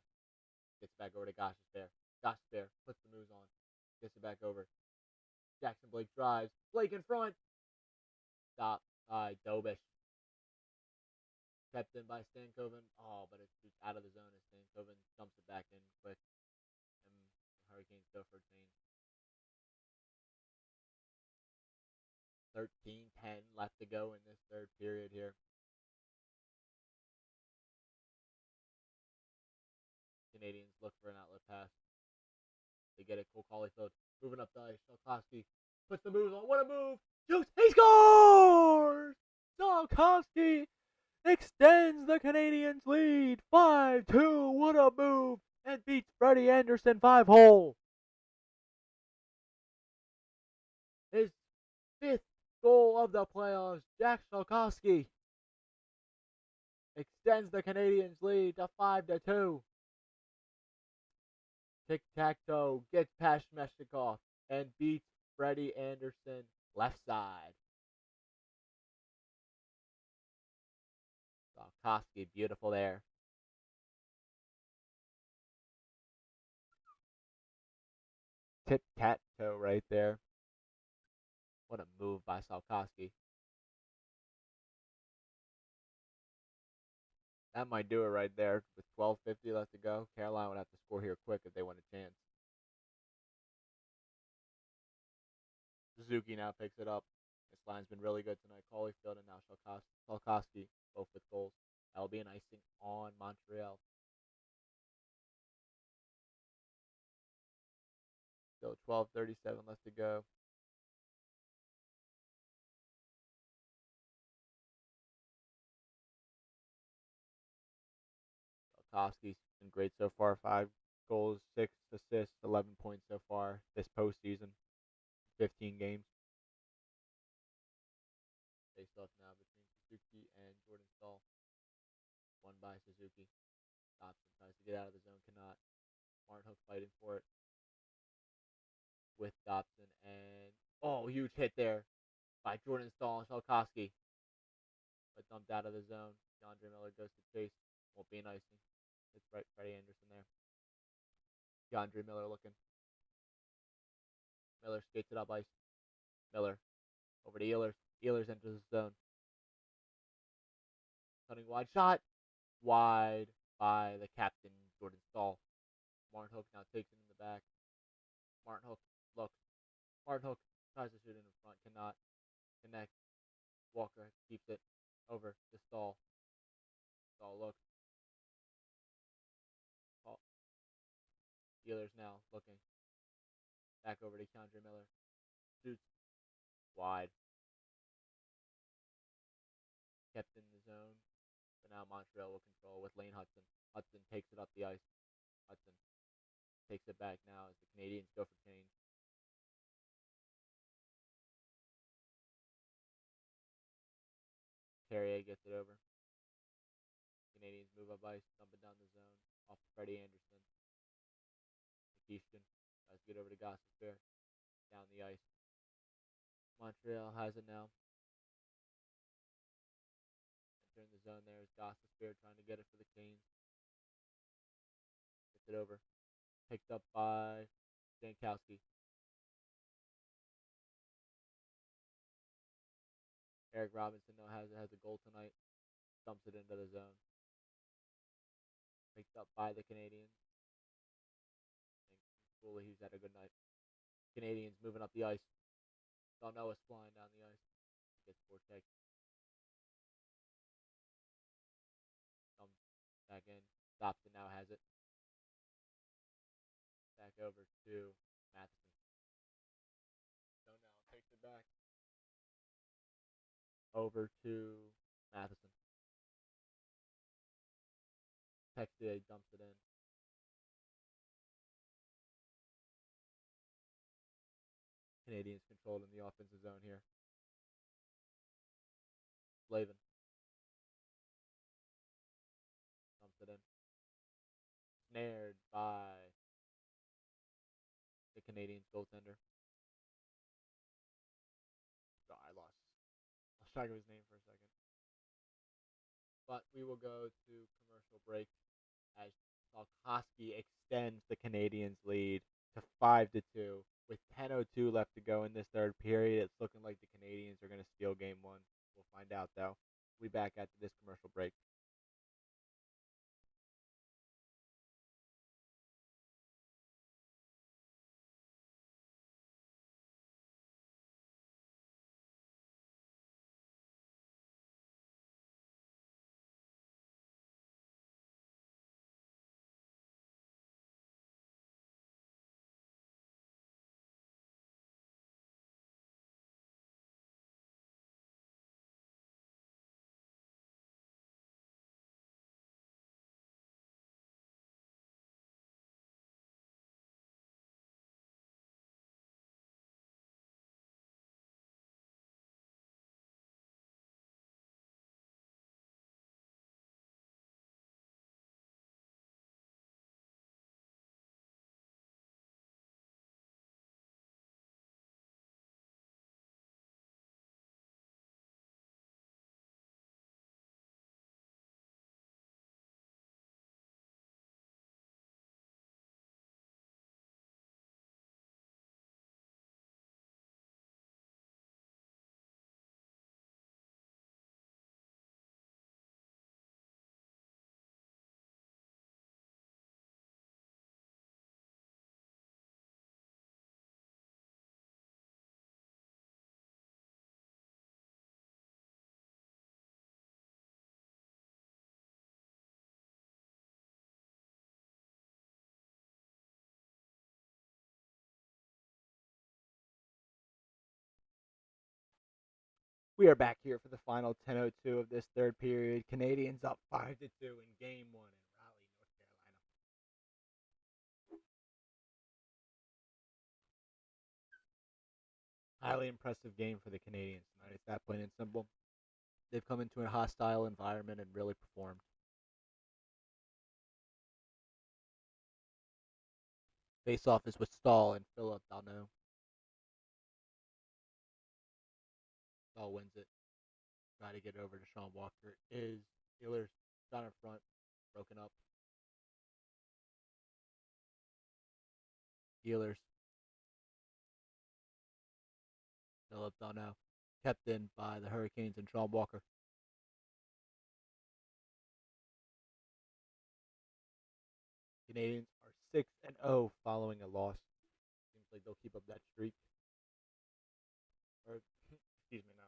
Gets back over to Gostisbehere. Gostisbehere puts the moves on. Gets it back over. Jackson Blake drives. Blake in front. Stop by Dobish. Kept in by Stankoven. Oh, but it's out of the zone as Stankoven dumps it back in quick. And the Hurricanes go for a change. 13-10 left to go in this third period here. Canadiens look for an outlet pass. They get it. Cole Caulfield moving up the ice. Solkowski puts the moves on. What a move! Shoots. He scores! Solkowski extends the Canadiens' lead 5-2. What a move! And beats Freddie Andersen 5-hole. His fifth goal of the playoffs. Jack Solkowski extends the Canadiens' lead to 5-2. Tic-tac-toe gets past Meshikov and beats Freddie Andersen left side. Solkowski, beautiful there. Tic-tac-toe right there. What a move by Solkowski. That might do it right there. With 12:50 left to go, Carolina would have to score here quick if they want a chance. Suzuki now picks it up. This line's been really good tonight. Caulfield and now Solkowski, both with goals. That will be an icing on Montreal. Still 12:37 left to go. Solkowski's been great so far. 5 goals, 6 assists, 11 points so far this postseason. 15 games. Face off now between Suzuki and Jordan Staal. Won by Suzuki. Dobson tries to get out of the zone, cannot. Martin Hook fighting for it with Dobson, and huge hit there by Jordan Staal and Solkowski. But dumped out of the zone. DeAndre Miller goes to chase. Won't be an icing. It's right, Freddie Andersen there. DeAndre Miller looking. Miller skates it up ice. Miller over to Ehlers. Ehlers enters the zone. Cutting wide shot. Wide by the captain, Jordan Staal. Martin Hook now takes it in the back. Martin Hook looks. Martin Hook tries to shoot it in front. Cannot connect. Walker keeps it over to Staal. Staal looks. Ehlers now looking. Back over to DeAndre Miller. Shoots. Wide. Kept in the zone. But now Montreal will control with Lane Hudson. Hudson takes it up the ice. Hudson takes it back now as the Canadiens go for change. Carrier gets it over. Canadiens move up ice, dump it down the zone. Off to Freddie Andersen. Nikishkin tries to get over to Gostisbehere. Down the ice. Montreal has it now. Entering the zone there is Gostisbehere trying to get it for the Canes. Gets it over. Picked up by Jankowski. Eric Robinson now has a goal tonight. Dumps it into the zone. Picked up by the Canadiens. Cooley, who's had a good night. Canadiens moving up the ice. Darnell is flying down the ice. Gets forecheck. Comes back in. Dobson now has it. Back over to Matheson. Darnell takes it back. Over to Matheson. Texier dumps it in. Canadiens controlled in the offensive zone here. Slavin dumps it in. Snared by the Canadiens goaltender. I lost track of his name for a second. But we will go to commercial break as Solkowski extends the Canadiens' lead to 5-2 with 10:02 left to go in this third period. It's looking like the Canadiens are going to steal game one. We'll find out though. We'll be back after this commercial break. We are back here for the final 10:02 of this third period. Canadians up 5-2 in Game 1 in Raleigh, North Carolina. Highly impressive game for the Canadiens tonight. It's that plain and simple. They've come into a hostile environment and really performed. Face-off is with Stahl and Philip Dalneau. Stahl wins it. Try to get over to Sean Walker. Is Steelers down in front, broken up. Steelers. Philip Dalneau. Kept in by the Hurricanes and Sean Walker. Canadians are 6-0 following a loss. Seems like they'll keep up that streak. Or, excuse me now.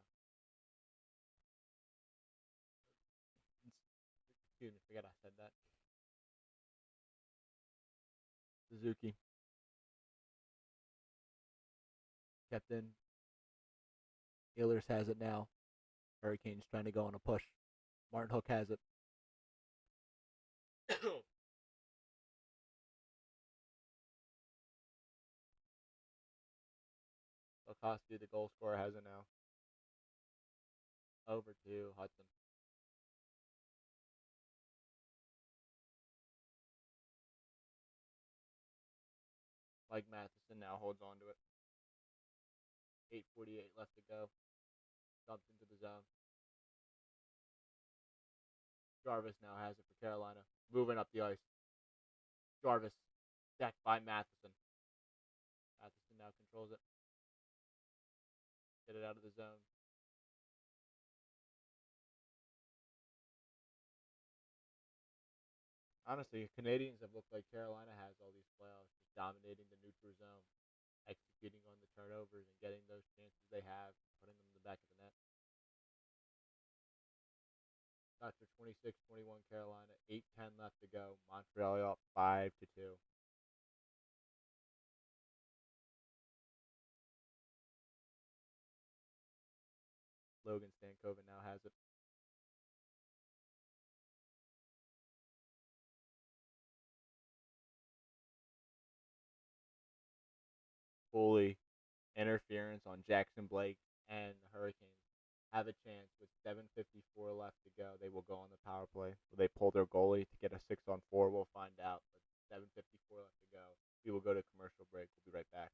Excuse me, forget I said that. Suzuki. Kept in. Steelers has it now. Hurricanes trying to go on a push. Martin Hook has it. Koski, the goal scorer, has it now. Over to Hudson. Mike Matheson now holds on to it. 8:48 left to go. Dumps into the zone. Jarvis now has it for Carolina. Moving up the ice. Jarvis. Sacked by Matheson. Matheson now controls it. Get it out of the zone. Honestly, Canadians have looked like Carolina has all these playoffs, just dominating the neutral zone, executing on the turnovers and getting those chances they have, putting them in the back of the net. After 26-21 Carolina, 8:10 left to go. Montreal up 5-2. Logan Stankoven now has it. Fully interference on Jackson Blake and the Hurricanes have a chance with 7:54 left to go. They will go on the power play. Will they pull their goalie to get a 6-on-4? We'll find out. But 7:54 left to go. We will go to commercial break. We'll be right back.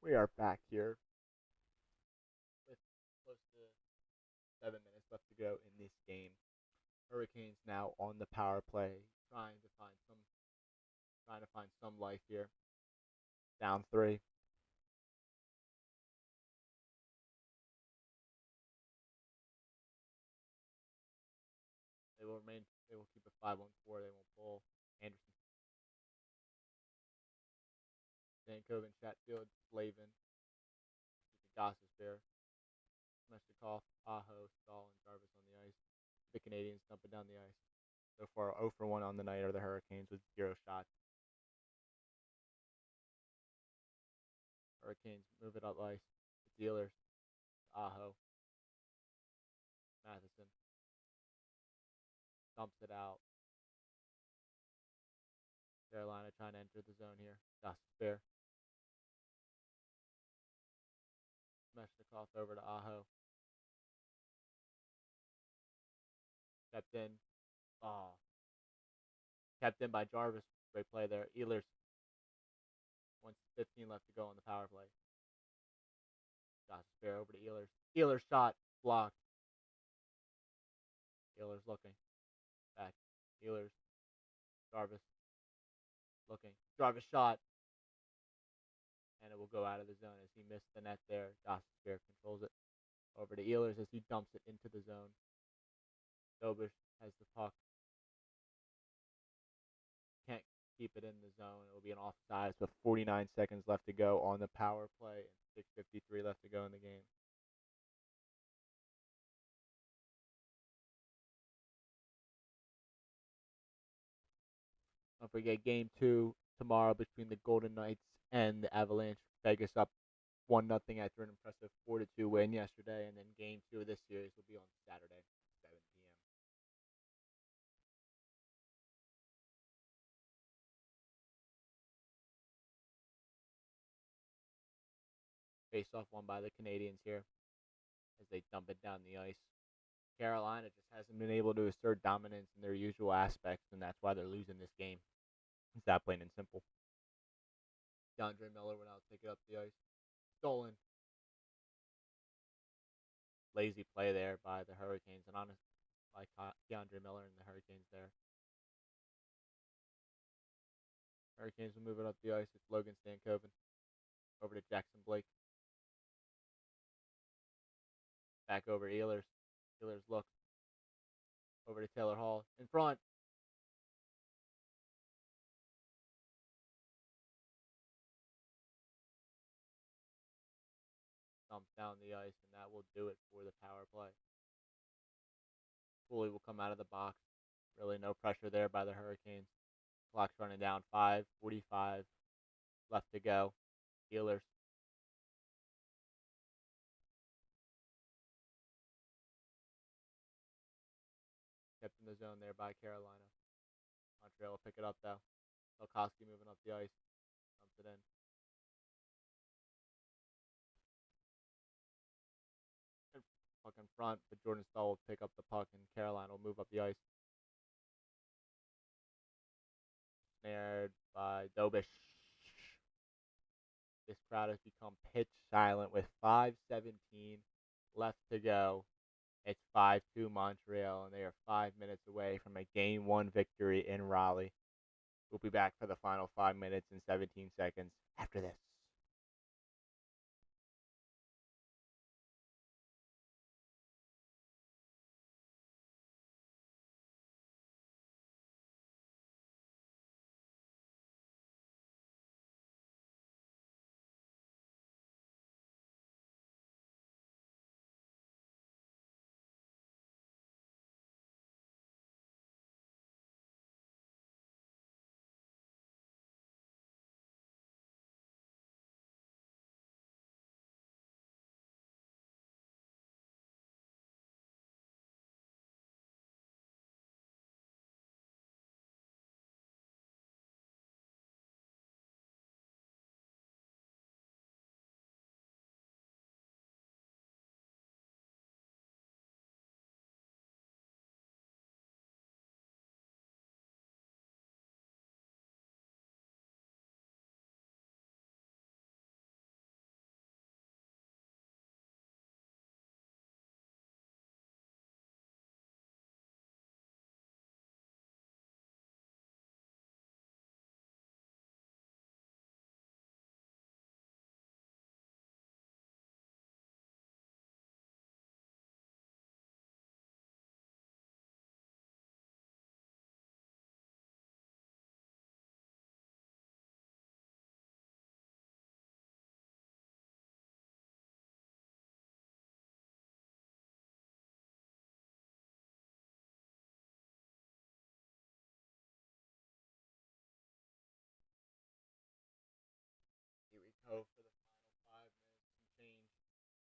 We are back here with close to 7 minutes left to go in this game. Hurricanes now on the power play, trying to find some life here. Down 3. will remain. They will keep it 5-1-4. They won't pull Anderson, Vancouver, Chatfield, Slavin, Goss's Bear, Meshnikov, Aho, Stahl, and Jarvis on the ice. The Canadiens dump it down the ice. So far, 0 for 1 on the night are the Hurricanes with 0 shots. Hurricanes move it up ice. The Dealers, Aho, Matheson, dumps it out. Carolina trying to enter the zone here. Goss's Bear. Meshnikov over to Aho. Kept in. Oh. Kept in by Jarvis. Great play there. Ehlers. 1:15 left to go on the power play. Goss's Bear over to Ehlers. Ehlers shot. Blocked. Ehlers looking. Back. Ehlers. Jarvis. Looking. Jarvis shot. And it will go out of the zone as he missed the net there. Goss's Bear controls it. Over to Ehlers as he dumps it into the zone. Dobish has the puck. Can't keep it in the zone. It will be an offsides with 49 seconds left to go on the power play and 6:53 left to go in the game. Don't forget Game 2 tomorrow between the Golden Knights and the Avalanche. Vegas up 1-0 after an impressive 4-2 win yesterday, and then Game 2 of this series will be on Saturday, 7 p.m. Face-off won by the Canadiens here as they dump it down the ice. Carolina just hasn't been able to assert dominance in their usual aspects, and that's why they're losing this game. It's that plain and simple. DeAndre Miller went out to take it up the ice. Stolen. Lazy play there by the Hurricanes, and honest, by DeAndre Miller and the Hurricanes there. Hurricanes will move it up the ice. It's Logan Stankoven. Over to Jackson Blake. Back over Ehlers. Ehlers looks. Over to Taylor Hall. In front. Dumps down the ice, and that will do it for the power play. Cooley will come out of the box. Really no pressure there by the Hurricanes. Clock's running down. 5:45 left to go. Ehlers. Kept in the zone there by Carolina. Montreal will pick it up though. Lukowski moving up the ice. Dumps it in. Puck in front, but Jordan Stahl will pick up the puck and Carolina will move up the ice. Snared by Dobish. This crowd has become pitch silent with 5:17 left to go. It's 5-2 Montreal, and they are 5 minutes away from a Game 1 victory in Raleigh. We'll be back for the final 5 minutes and 17 seconds after this.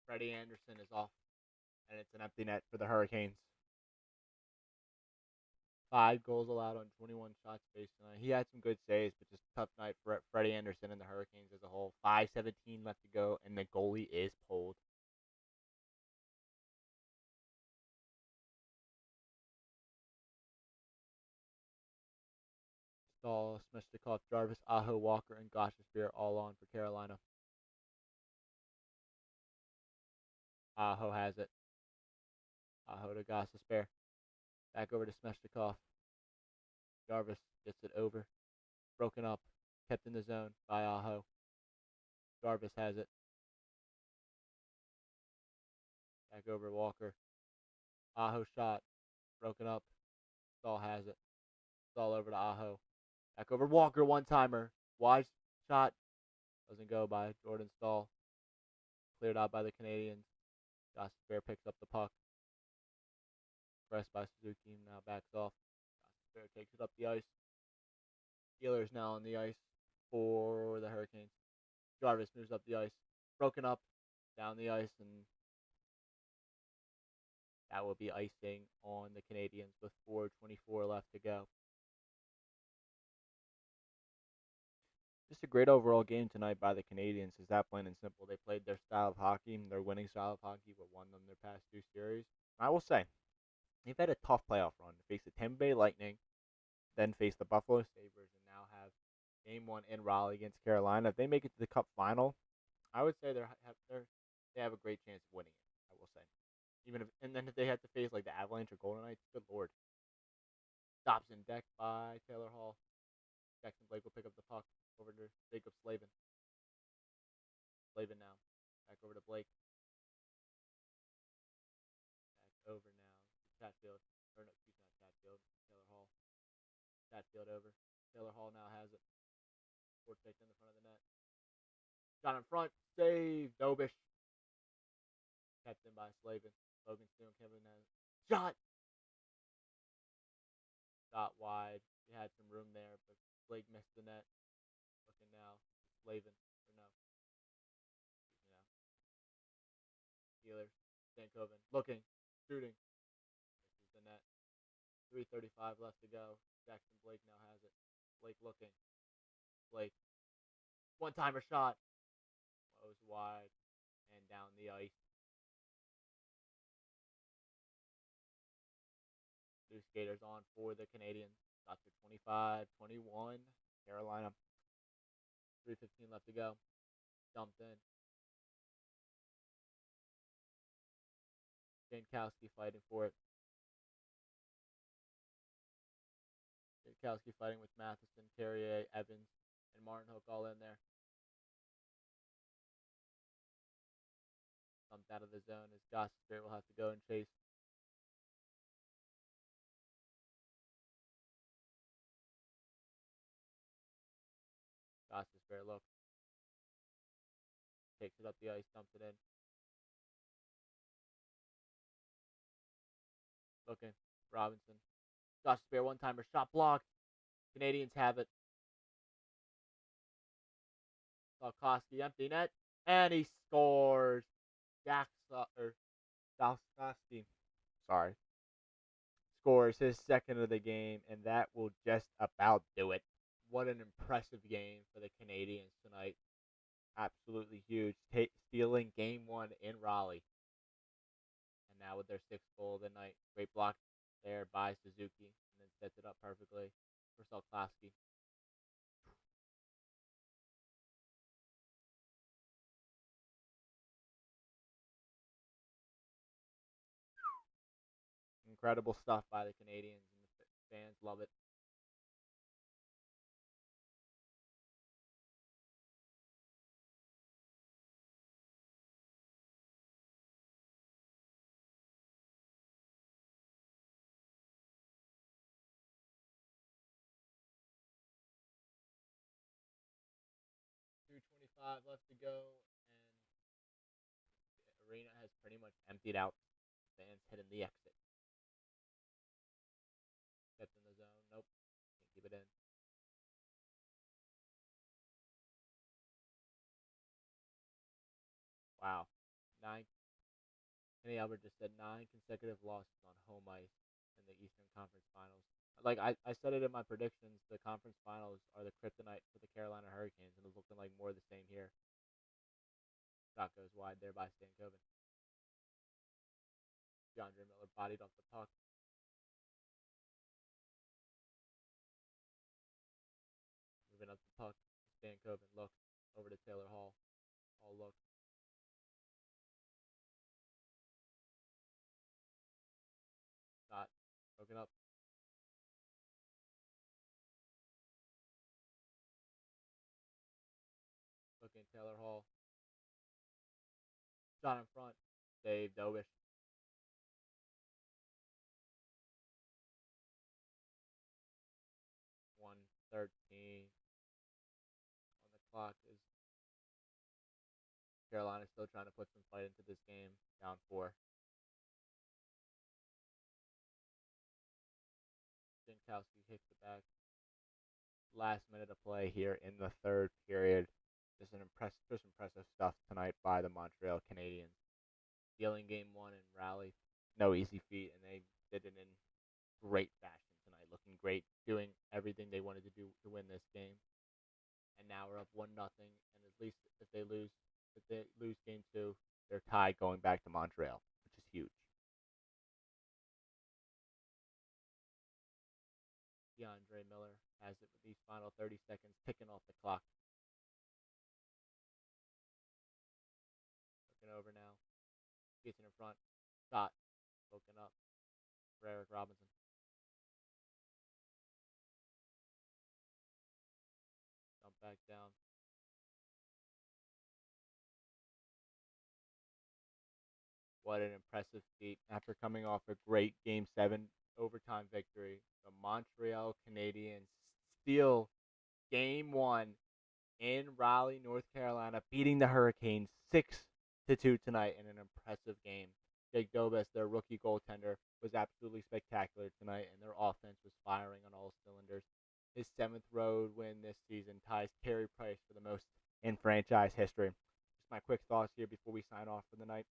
Freddie Anderson is off, and it's an empty net for the Hurricanes. 5 goals allowed on 21 shots faced tonight. He had some good saves, but just a tough night for Freddie Anderson and the Hurricanes as a whole. 5:17 left to go, and the goalie is pulled. Stahl, Smeshnikov, Jarvis, Aho, Walker, and Gostisbehere all on for Carolina. Aho has it. Aho to Gostisbehere. Back over to Smeshnikov. Jarvis gets it over. Broken up. Kept in the zone by Aho. Jarvis has it. Back over Walker. Aho shot. Broken up. Stahl has it. Stahl over to Aho. Back over Walker. One-timer. Wide shot. Doesn't go by Jordan Stahl. Cleared out by the Canadiens. Gostisbehere picks up the puck. Pressed by Suzuki. Now backs off. Gostisbehere takes it up the ice. Steelers now on the ice for the Hurricanes. Jarvis moves up the ice. Broken up. Down the ice. And that will be icing on the Canadiens with 4:24 left to go. Just a great overall game tonight by the Canadiens. Is that plain and simple? They played their style of hockey, their winning style of hockey, but won them their past 2 series. I will say, they've had a tough playoff run. They faced the Tampa Bay Lightning, then faced the Buffalo Sabres, and now have Game 1 in Raleigh against Carolina. If they make it to the Cup final, I would say they have a great chance of winning it. I will say, and then if they have to face like the Avalanche or Golden Knights, good lord. Dobson decked by Taylor Hall. Jackson Blake will pick up the puck over to Jacob Slavin. Slavin now. Back over to Blake. Back over now to Chatfield. Or no, excuse me, not Chatfield. Taylor Hall. Chatfield over. Taylor Hall now has it. Ford picked in the front of the net. Shot in front. Save. Dobish. Kept in by Slavin. Logan Steele and Kevin has shot. Shot wide. He had some room there, but Blake missed the net. Looking now. Slavin. Or no. Steelers. Stankoven. Looking. Shooting. This is the net. 3:35 left to go. Jackson Blake now has it. Blake looking. Blake. One-timer shot. Goes wide. And down the ice. Two skaters on for the Canadiens. Got to 25-21. Carolina. 3:15 left to go. Dumped in. Jankowski fighting for it. Jankowski fighting with Matheson, Carrier, Evans, and Martin Hook all in there. Dumped out of the zone as Gostisbehere will have to go and chase. Gostisbehere look. Takes it up the ice, dumps it in. Looking. Robinson. Gostisbehere one-timer shot blocked. Canadiens have it. Salkowski empty net. And he scores. Salkowski. Sorry. Scores his second of the game, and that will just about do it. What an impressive game for the Canadiens tonight. Absolutely huge. Stealing Game 1 in Raleigh. And now with their 6th goal of the night. Great block there by Suzuki. And then sets it up perfectly for Salkowski. Incredible stuff by the Canadiens, and the fans love it. .225 left to go, and the arena has pretty much emptied out. Fans hitting the exit. Kept in the zone. Nope. Can't keep it in. Wow. 9 Kenny Albert just said 9 consecutive losses on home ice in the Eastern Conference Finals. Like I said it in my predictions, the conference finals are the kryptonite for the Carolina Hurricanes, and it's looking like more of the same here. Shot goes wide there by Stankoven. DeAndre Miller bodied off the puck. Moving up the puck. Stankoven looks over to Taylor Hall. Hall looks. Shot. Broken up. Looking Taylor Hall. Shot in front. Save Dobish. 1:13 on the clock is Carolina still trying to put some fight into this game. Down 4. Jankowski hits the back. Last minute of play here in the third period. Just impressive stuff tonight by the Montreal Canadiens. Dealing game 1 in rally. No easy feat, and they did it in great fashion tonight. Looking great, doing everything they wanted to do to win this game. And now we're up 1-0, and at least if they lose game 2, they're tied going back to Montreal, which is huge. DeAndre Miller has it with these final 30 seconds ticking off the clock. Looking over now. Gets it in front. Shot. Broken up for Eric Robinson. Jump back down. What an impressive feat. After coming off a great Game 7 overtime victory, the Montreal Canadiens steal Game 1 in Raleigh, North Carolina, beating the Hurricanes 6-2 tonight in an impressive game. Jake Dobes, their rookie goaltender, was absolutely spectacular tonight, and their offense was firing on all cylinders. His 7th road win this season ties Carey Price for the most in franchise history. Just my quick thoughts here before we sign off for the night.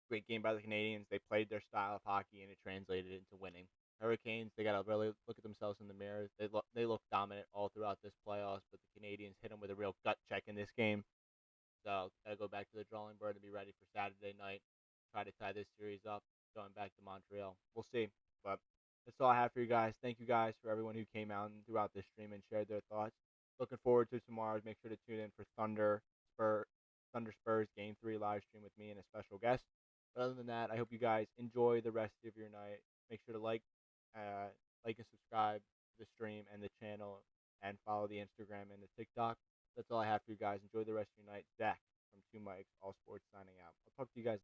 Great game by the Canadiens. They played their style of hockey, and it translated into winning. Hurricanes, they got to really look at themselves in the mirror. They look dominant all throughout this playoffs, but the Canadiens hit them with a real gut check in this game. So, got to go back to the drawing board and be ready for Saturday night. Try to tie this series up, going back to Montreal. We'll see. But that's all I have for you guys. Thank you guys for everyone who came out and throughout this stream and shared their thoughts. Looking forward to tomorrow. Make sure to tune in for Thunder Spurs Game 3 live stream with me and a special guest. But other than that, I hope you guys enjoy the rest of your night. Make sure to like and subscribe to the stream and the channel, and follow the Instagram and the TikTok. That's all I have for you guys. Enjoy the rest of your night. Zach from 2 Mics All Sports signing out. I'll talk to you guys